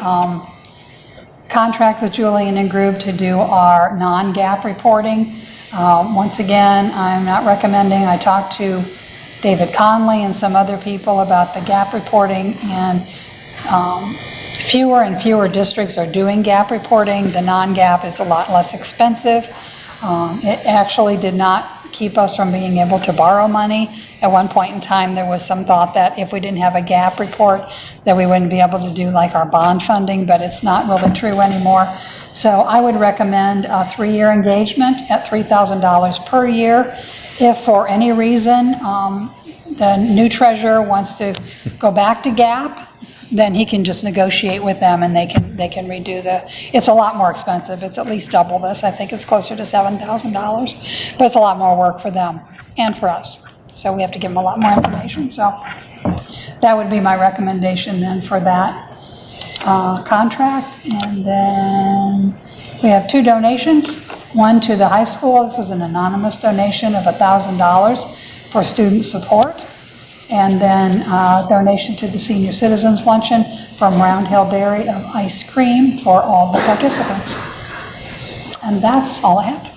contract with Julian and Grube to do our non-GAAP reporting. Once again, I'm not recommending. I talked to David Conley and some other people about the GAAP reporting, and fewer and fewer districts are doing gap reporting. The non-gap is a lot less expensive. It actually did not keep us from being able to borrow money. At one point in time, there was some thought that if we didn't have a gap report, that we wouldn't be able to do like our bond funding, but it's not really true anymore. So I would recommend a 3-year engagement at $3,000 per year. If for any reason the new treasurer wants to go back to gap, then he can just negotiate with them and they can redo it's a lot more expensive. It's at least double this. I think it's closer to $7,000, but it's a lot more work for them and for us. So we have to give them a lot more information. So that would be my recommendation then for that contract. And then we have 2 donations. One to the high school. This is an anonymous donation of $1,000 for student support. And then a donation to the Senior Citizens Luncheon from Round Hill Dairy of ice cream for all the participants. And that's all I have.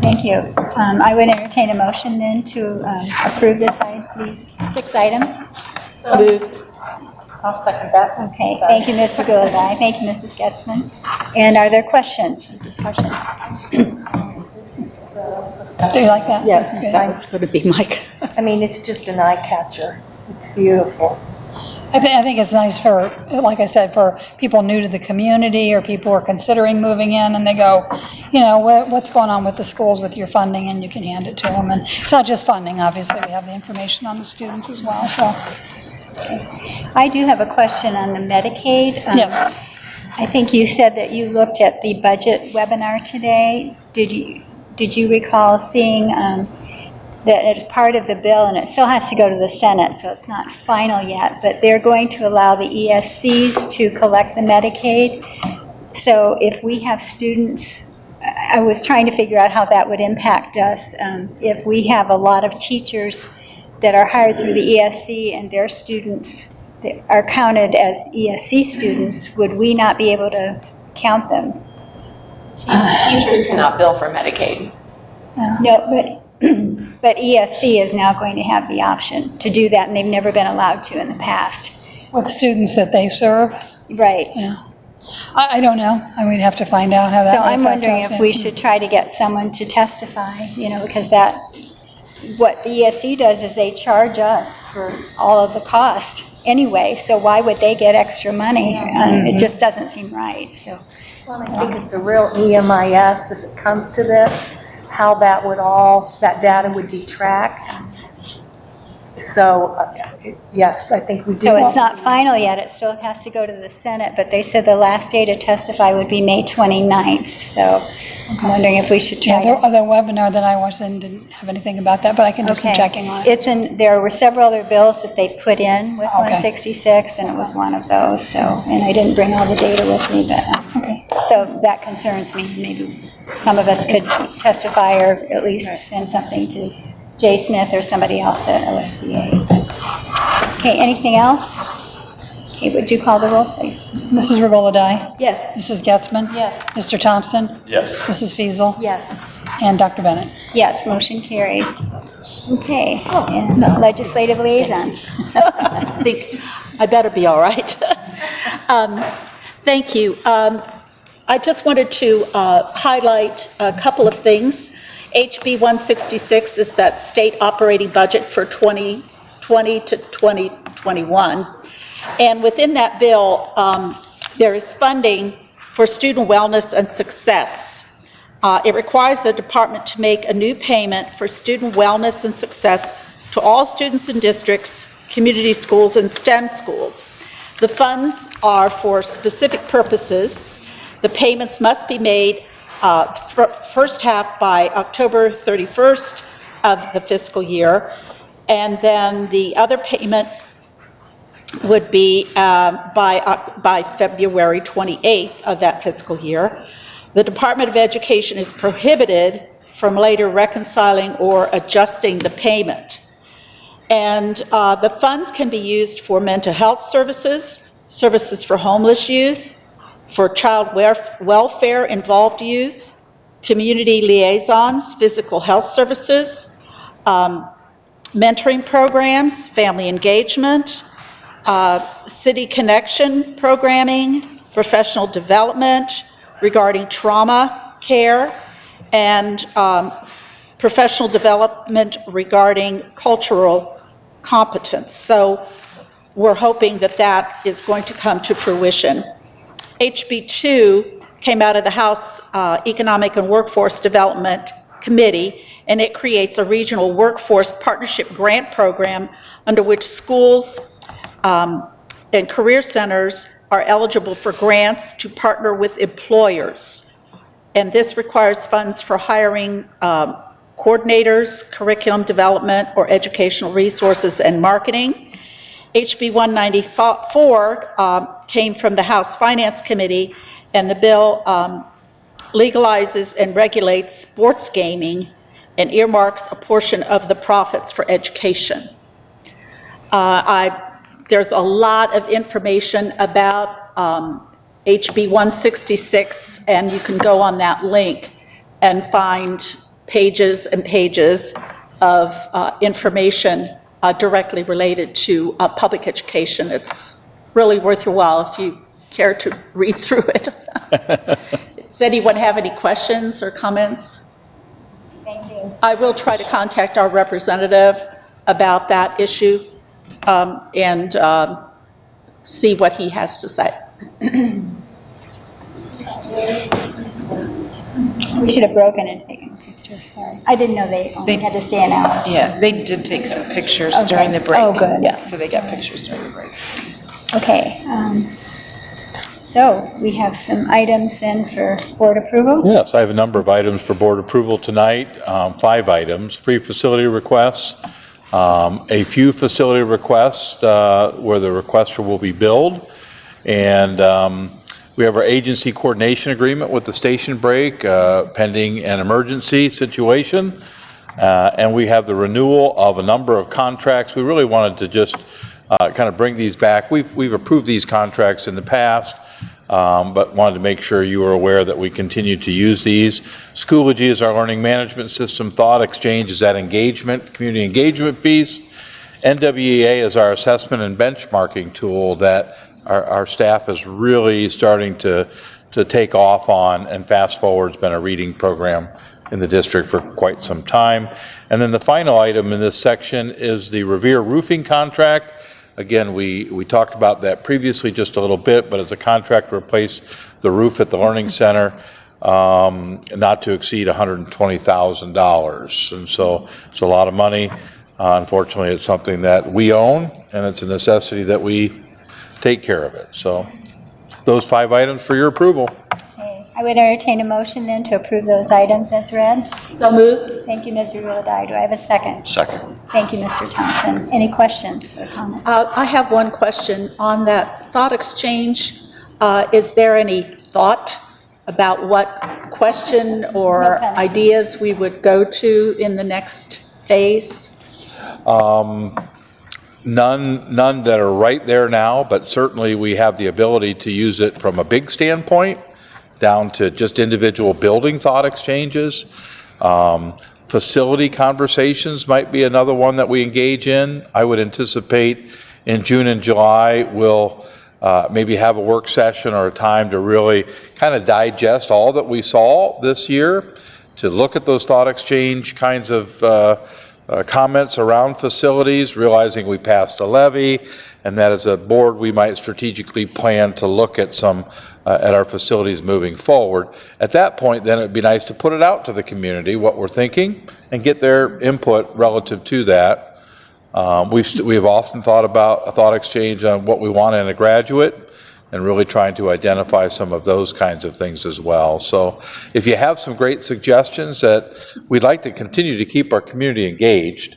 Thank you. I would entertain a motion then to approve these 6 items. I'll second that. Okay, thank you, Ms. Regola-Dye. Thank you, Mrs. Getzman. And are there questions or discussion? Do you like that? Yes, Okay. that was going to be my. I mean, it's just an eye catcher. It's beautiful. I think it's nice for, like I said, for people new to the community or people who are considering moving in and they go, what's going on with the schools with your funding, and you can hand it to them. And it's not just funding, obviously, we have the information on the students as well. So, I do have a question on the Medicaid. Yes. I think you said that you looked at the budget webinar today. Did you recall seeing that it's part of the bill, and it still has to go to the Senate, so it's not final yet, but they're going to allow the ESCs to collect the Medicaid. So if we have students, I was trying to figure out how that would impact us. If we have a lot of teachers that are hired through the ESC and their students that are counted as ESC students, would we not be able to count them? Teachers cannot bill for Medicaid. No, but ESC is now going to have the option to do that, and they've never been allowed to in the past. with students that they serve. Right. Yeah. I don't know. We'd have to find out how that So would I'm affect wondering us, if yeah. we should try to get someone to testify, because what the ESC does is they charge us for all of the cost anyway, so why would they get extra money? It just doesn't seem right, so. Well, I think it's a real EMIS if it comes to this, how that data would be tracked. So, yes, I think we do. So it's not final yet, it still has to go to the Senate, but they said the last day to testify would be May 29th, so I'm wondering if we should try Yeah, to. the webinar that I was in didn't have anything about that, but I can do some Okay. checking on it. There were several other bills that they put in with Okay. 166, and it was one of those, so, and I didn't bring all the data with me, but, Okay. so that concerns me. Maybe some of us could testify or at least send something to Jay Smith or somebody else at OSBA. Okay, anything else? Okay, would you call the roll, please? Mrs. Regola-Dye? Yes. Mrs. Getzman? Yes. Mr. Thompson? Yes. Mrs. Fiesel, Yes. and Dr. Bennett? Yes, motion carries. Okay, and legislative liaison. I think I better be all right. Thank you. I just wanted to highlight a couple of things. HB 166 is that state operating budget for 2020 to 2021. And within that bill, there is funding for student wellness and success. It requires the department to make a new payment for student wellness and success to all students in districts, community schools, and STEM schools. The funds are for specific purposes. The payments must be made first half by October 31st of the fiscal year, and then the other payment would be by February 28th of that fiscal year. The Department of Education is prohibited from later reconciling or adjusting the payment. And the funds can be used for mental health services, services for homeless youth, for child welfare involved youth, community liaisons, physical health services, mentoring programs, family engagement, city connection programming, professional development regarding trauma care, and professional development regarding cultural competence. So we're hoping that that is going to come to fruition. HB2 came out of the House Economic and Workforce Development Committee, and it creates a regional workforce partnership grant program under which schools and career centers are eligible for grants to partner with employers. And this requires funds for hiring coordinators, curriculum development, or educational resources and marketing. HB 194 came from the House Finance Committee, and the bill legalizes and regulates sports gaming and earmarks a portion of the profits for education. There's a lot of information about HB 166, and you can go on that link and find pages and pages of information directly related to public education. It's really worth your while if you care to read through it. Does anyone have any questions or comments? Thank you. I will try to contact our representative about that issue and see what he has to say. We should have broken and taken a picture, sorry. I didn't know they only had to stay an hour. Yeah, they did take some pictures Okay. during the break. Oh, good. Yeah, so they got pictures during the break. Okay, so we have some items then for board approval. Yes, I have a number of items for board approval tonight, 5 items. Free facility requests, a few facility requests where the requester will be billed, and we have our agency coordination agreement with the station break pending an emergency situation, and we have the renewal of a number of contracts. We really wanted to just kind of bring these back. We've approved these contracts in the past, but wanted to make sure you were aware that we continue to use these. Schoology is our learning management system. Thought Exchange is that engagement, community engagement piece. NWEA is our assessment and benchmarking tool that our staff is really starting to take off on, and Fast Forward's been a reading program in the district for quite some time. And then the final item in this section is the Revere roofing contract. Again, we talked about that previously just a little bit, but it's a contract to replace the roof at the Learning Center, not to exceed $120,000. And so it's a lot of money. Unfortunately, it's something that we own, and it's a necessity that we take care of it. So those 5 items for your approval. Okay, I would entertain a motion then to approve those items as read. So moved. Thank you, Ms. Ruodai. Do I have a second? Second. Thank you, Mr. Thompson. Any questions or comments? I have one question on that thought exchange. Is there any thought about what question or ideas we would go to in the next phase? None that are right there now, but certainly we have the ability to use it from a big standpoint down to just individual building thought exchanges. Facility conversations might be another one that we engage in. I would anticipate in June and July we'll maybe have a work session or a time to really kind of digest all that we saw this year, to look at those thought exchange kinds of comments around facilities, realizing we passed a levy, and that as a board we might strategically plan to look at some at our facilities moving forward. At that point, then it'd be nice to put it out to the community, what we're thinking, and get their input relative to that. We've often thought about a thought exchange on what we want in a graduate, and really trying to identify some of those kinds of things as well. So if you have some great suggestions, that we'd like to continue to keep our community engaged,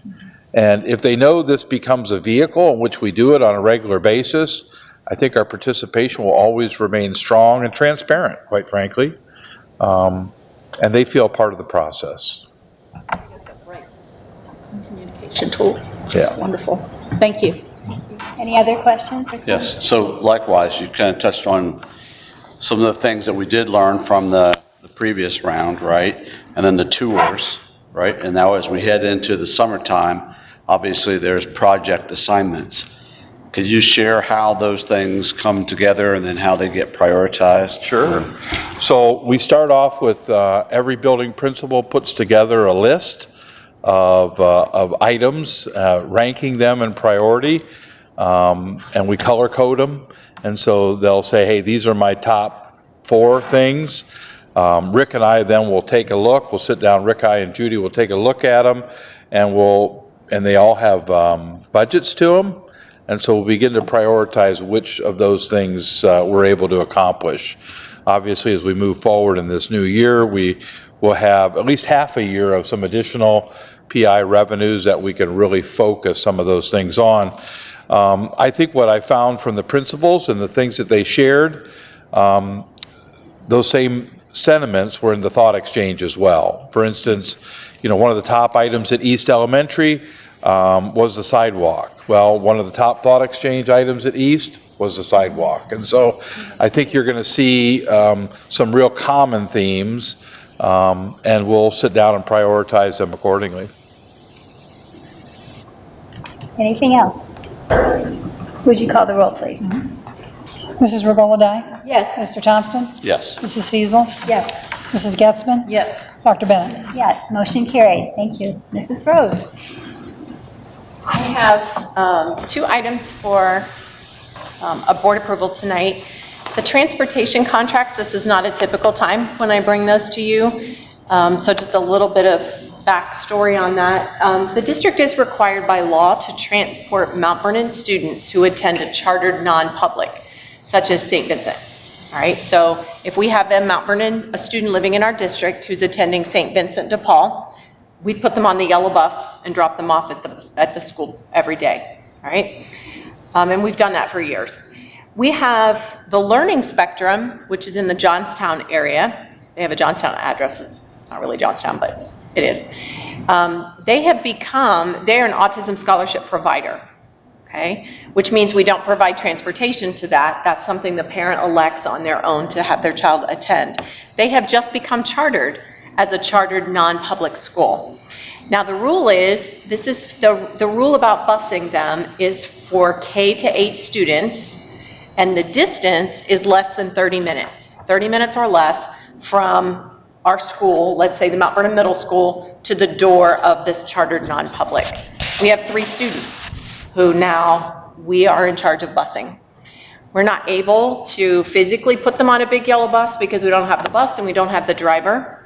and if they know this becomes a vehicle in which we do it on a regular basis, I think our participation will always remain strong and transparent, quite frankly, and they feel part of the process. It's a great communication tool. It's wonderful. Thank you. Any other questions? Or Yes, so likewise, you kind of touched on some of the things that we did learn from the previous round, right? And then the tours, right? And now as we head into the summertime, Obviously, there's project assignments. Could you share how those things come together and then how they get prioritized? Sure. So we start off with every building principal puts together a list of items, ranking them in priority, and we color code them. And so they'll say, hey, these are my top 4 things. Rick and I then will take a look. We'll sit down, Rick, I, and Judy will take a look at them, and they all have budgets to them. And so we'll begin to prioritize which of those things we're able to accomplish. Obviously, as we move forward in this new year, we will have at least half a year of some additional PI revenues that we can really focus some of those things on. I think what I found from the principals and the things that they shared, those same sentiments were in the thought exchange as well. For instance, one of the top items at East Elementary was the sidewalk. Well, one of the top thought exchange items at East was the sidewalk. And so I think you're going to see some real common themes, and we'll sit down and prioritize them accordingly. Anything else? Would you call the roll, please? Mrs. Regola-Dye? Yes. Mr. Thompson? Yes. Mrs. Fiesel, Yes. Mrs. Getzman? Yes. Dr. Bennett? Yes, motion carried. Thank you. Mrs. Rose? I have 2 items for a board approval tonight. The transportation contracts, this is not a typical time when I bring those to you. So just a little bit of backstory on that. The district is required by law to transport Mount Vernon students who attend a chartered non-public, such as St. Vincent. All right, so if we have in Mount Vernon, a student living in our district who's attending St. Vincent de Paul, we put them on the yellow bus and drop them off at the school every day, all right? And we've done that for years. We have the Learning Spectrum, which is in the Johnstown area. They have a Johnstown address. It's not really Johnstown, but it is. They're an autism scholarship provider, okay? Which means we don't provide transportation to that. That's something the parent elects on their own to have their child attend. They have just become chartered as a chartered non-public school. Now the rule is, this is the rule about busing them is for K to 8 students, and the distance is less than 30 minutes. 30 minutes or less from our school, let's say the Mount Vernon Middle School, to the door of this chartered non-public. We have 3 students who now we are in charge of busing. We're not able to physically put them on a big yellow bus because we don't have the bus and we don't have the driver.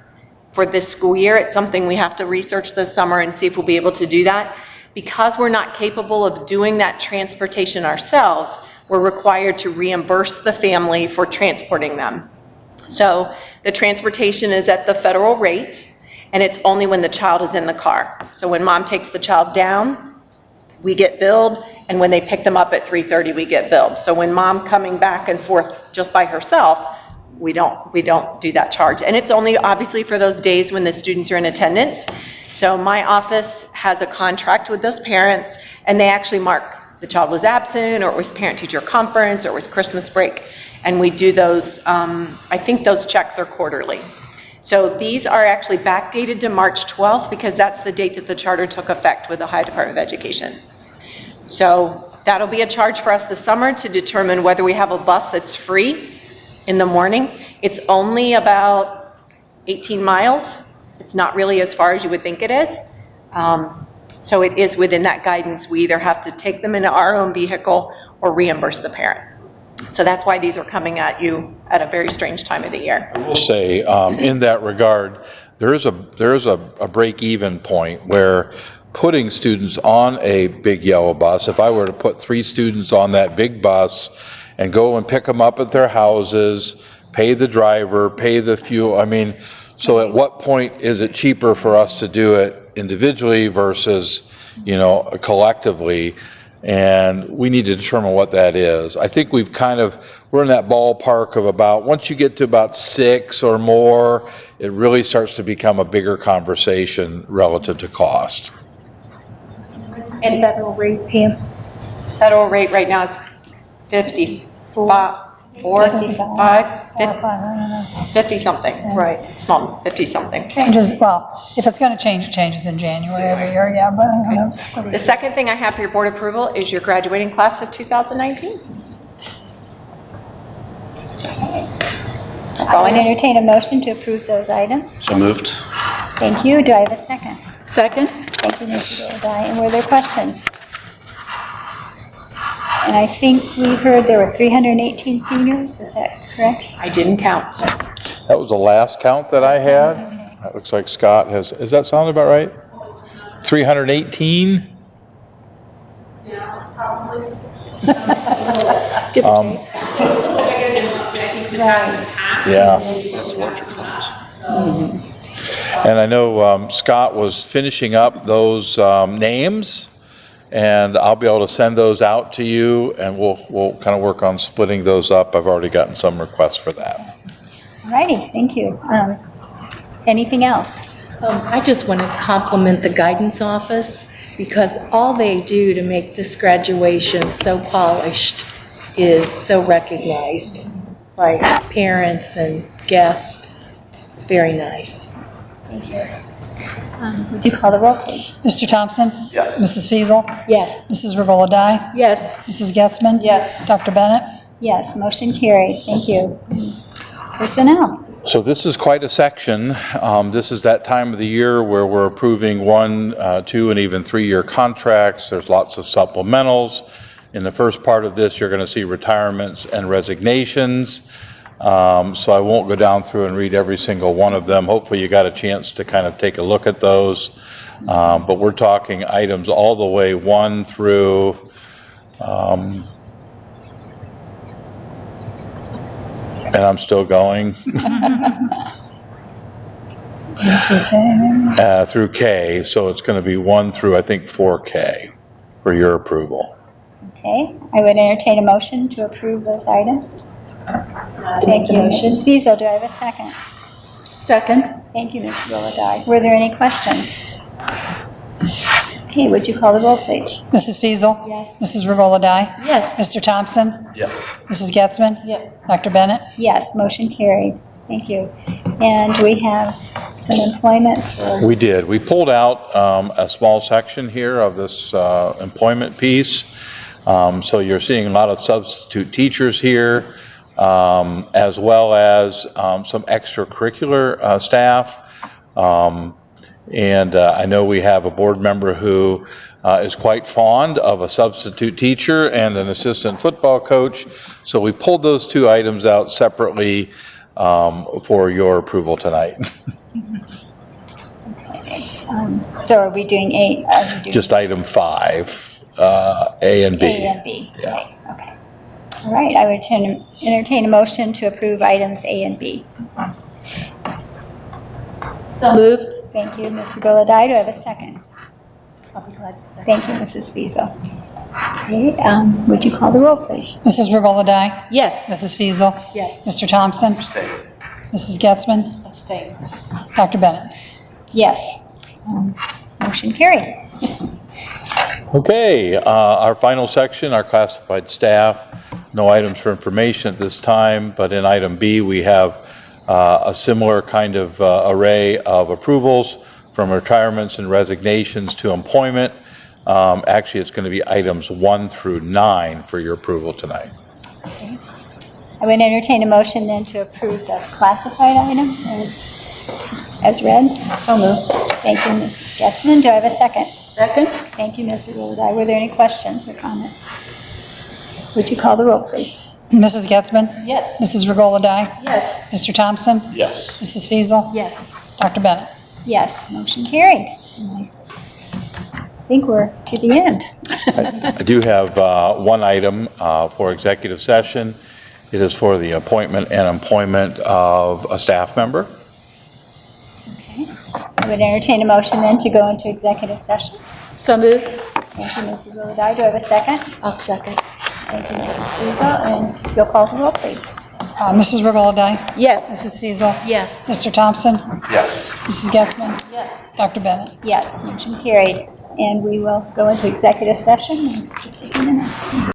For this school year, it's something we have to research this summer and see if we'll be able to do that. Because we're not capable of doing that transportation ourselves, we're required to reimburse the family for transporting them. So the transportation is at the federal rate, and it's only when the child is in the car. So when mom takes the child down, we get billed, and when they pick them up at 3:30, we get billed. So when mom coming back and forth just by herself, we don't do that charge. And it's only obviously for those days when the students are in attendance. So my office has a contract with those parents, and they actually mark the child was absent, or it was parent-teacher conference, or it was Christmas break. And we do those, I think those checks are quarterly. So these are actually backdated to March 12th because that's the date that the charter took effect with the Ohio Department of Education. So that'll be a charge for us this summer to determine whether we have a bus that's free in the morning. It's only about 18 miles. It's not really as far as you would think it is. So it is within that guidance. We either have to take them into our own vehicle or reimburse the parent. So that's why these are coming at you at a very strange time of the year. I will say, in that regard, there is a break-even point where putting students on a big yellow bus, if I were to put 3 students on that big bus and go and pick them up at their houses, pay the driver, pay the fuel, so at what point is it cheaper for us to do it individually versus, collectively? And we need to determine what that is. I think we're in that ballpark of about, once you get to about 6 or more, it really starts to become a bigger conversation relative to cost. And federal rate, Pam? Federal rate right now is 50. 45, I don't know. it's 50-something, right, small, 50-something. Changes, well, if it's going to change, it changes in January every year, yeah, but I don't know. The second thing I have for your board approval is your graduating class of 2019. I would entertain a motion to approve those items. So moved. Thank you. Do I have a second? Second? Thank you, Ms. Gulladye. And were there questions? And I think we heard there were 318 seniors, is that correct? I didn't count. That was the last count that I had. That looks like Scott has, does that sound about right? 318? Yeah, probably. Yeah. And I know Scott was finishing up those names, and I'll be able to send those out to you, and we'll kind of work on splitting those up. I've already gotten some requests for that. All righty, thank you. Anything else? I just want to compliment the guidance office because all they do to make this graduation so polished is so recognized by parents and guests. It's very nice. Thank you. Would you call the roll, please? Mr. Thompson? Yes. Mrs. Fiesel, Yes. Mrs. Regola-Dye? Yes. Mrs. Getzman? Yes. Dr. Bennett? Yes, motion carried. Thank you. Personnel. So this is quite a section. This is that time of the year where we're approving 1, 2, and even 3-year contracts. There's lots of supplementals. In the first part of this, you're going to see retirements and resignations. So I won't go down through and read every single one of them. Hopefully you got a chance to kind of take a look at those. But we're talking items all the way 1 through and I'm still going through K. So it's going to be 1 through I think 4K for your approval. Okay, I would entertain a motion to approve those items. Thank you, Mrs. Fiesel. Do I have a second? Second? Thank you, Ms. Gulladye. Were there any questions? Okay, would you call the roll, please? Mrs. Fiesel, Yes. Mrs. Regola-Dye? Yes. Mr. Thompson? Yes. Mrs. Getzman? Yes. Dr. Bennett? Yes, motion carried. Thank you. And we have some employment for... We did. We pulled out a small section here of this employment piece. So you're seeing a lot of substitute teachers here, as well as some extracurricular staff. And I know we have a board member who is quite fond of a substitute teacher and an assistant football coach. So we pulled those 2 items out separately for your approval tonight. So are we doing Just item 5, A and B. A and B? Yeah. Okay. All right, I would entertain a motion to approve items A and B. So moved. Thank you, Ms. Gulladye. Do I have a second? I'll be glad to say. Thank you, Mrs. Fiesel. Okay, would you call the roll, please? Mrs. Regola-Dye? Yes. Mrs. Fiesel, Yes. Mr. Thompson? Mrs. Getzman? Abstain. Dr. Bennett? Yes. Motion carried. Okay, our final section, our classified staff. No items for information at this time, but in item B, we have a similar kind of array of approvals from retirements and resignations to employment. Actually, it's going to be items 1 through 9 for your approval tonight. Okay. I would entertain a motion then to approve the classified items as read. So moved. Thank you, Mrs. Getzman. Do I have a second? Second? Thank you, Ms. Regola-Dye. Were there any questions or comments? Would you call the roll, please? Mrs. Getzman? Yes. Mrs. Regola-Dye? Yes. Mr. Thompson? Yes. Mrs. Fiesel, Yes. Dr. Bennett? Yes, motion carried. I think we're to the end. I do have one item for executive session. It is for the appointment and employment of a staff member. Okay. I would entertain a motion then to go into executive session. So moved. Thank you, Ms. Regola-Dye. Do I have a second? I'll second. Thank you, Mrs. Fiesel. And you'll call the roll, please. Mrs. Regola-Dye? Yes. Mrs. Fiesel, Yes. Mr. Thompson? Yes. Mrs. Getzman? Yes. Dr. Bennett? Yes, motion carried. And we will go into executive session in just a few minutes.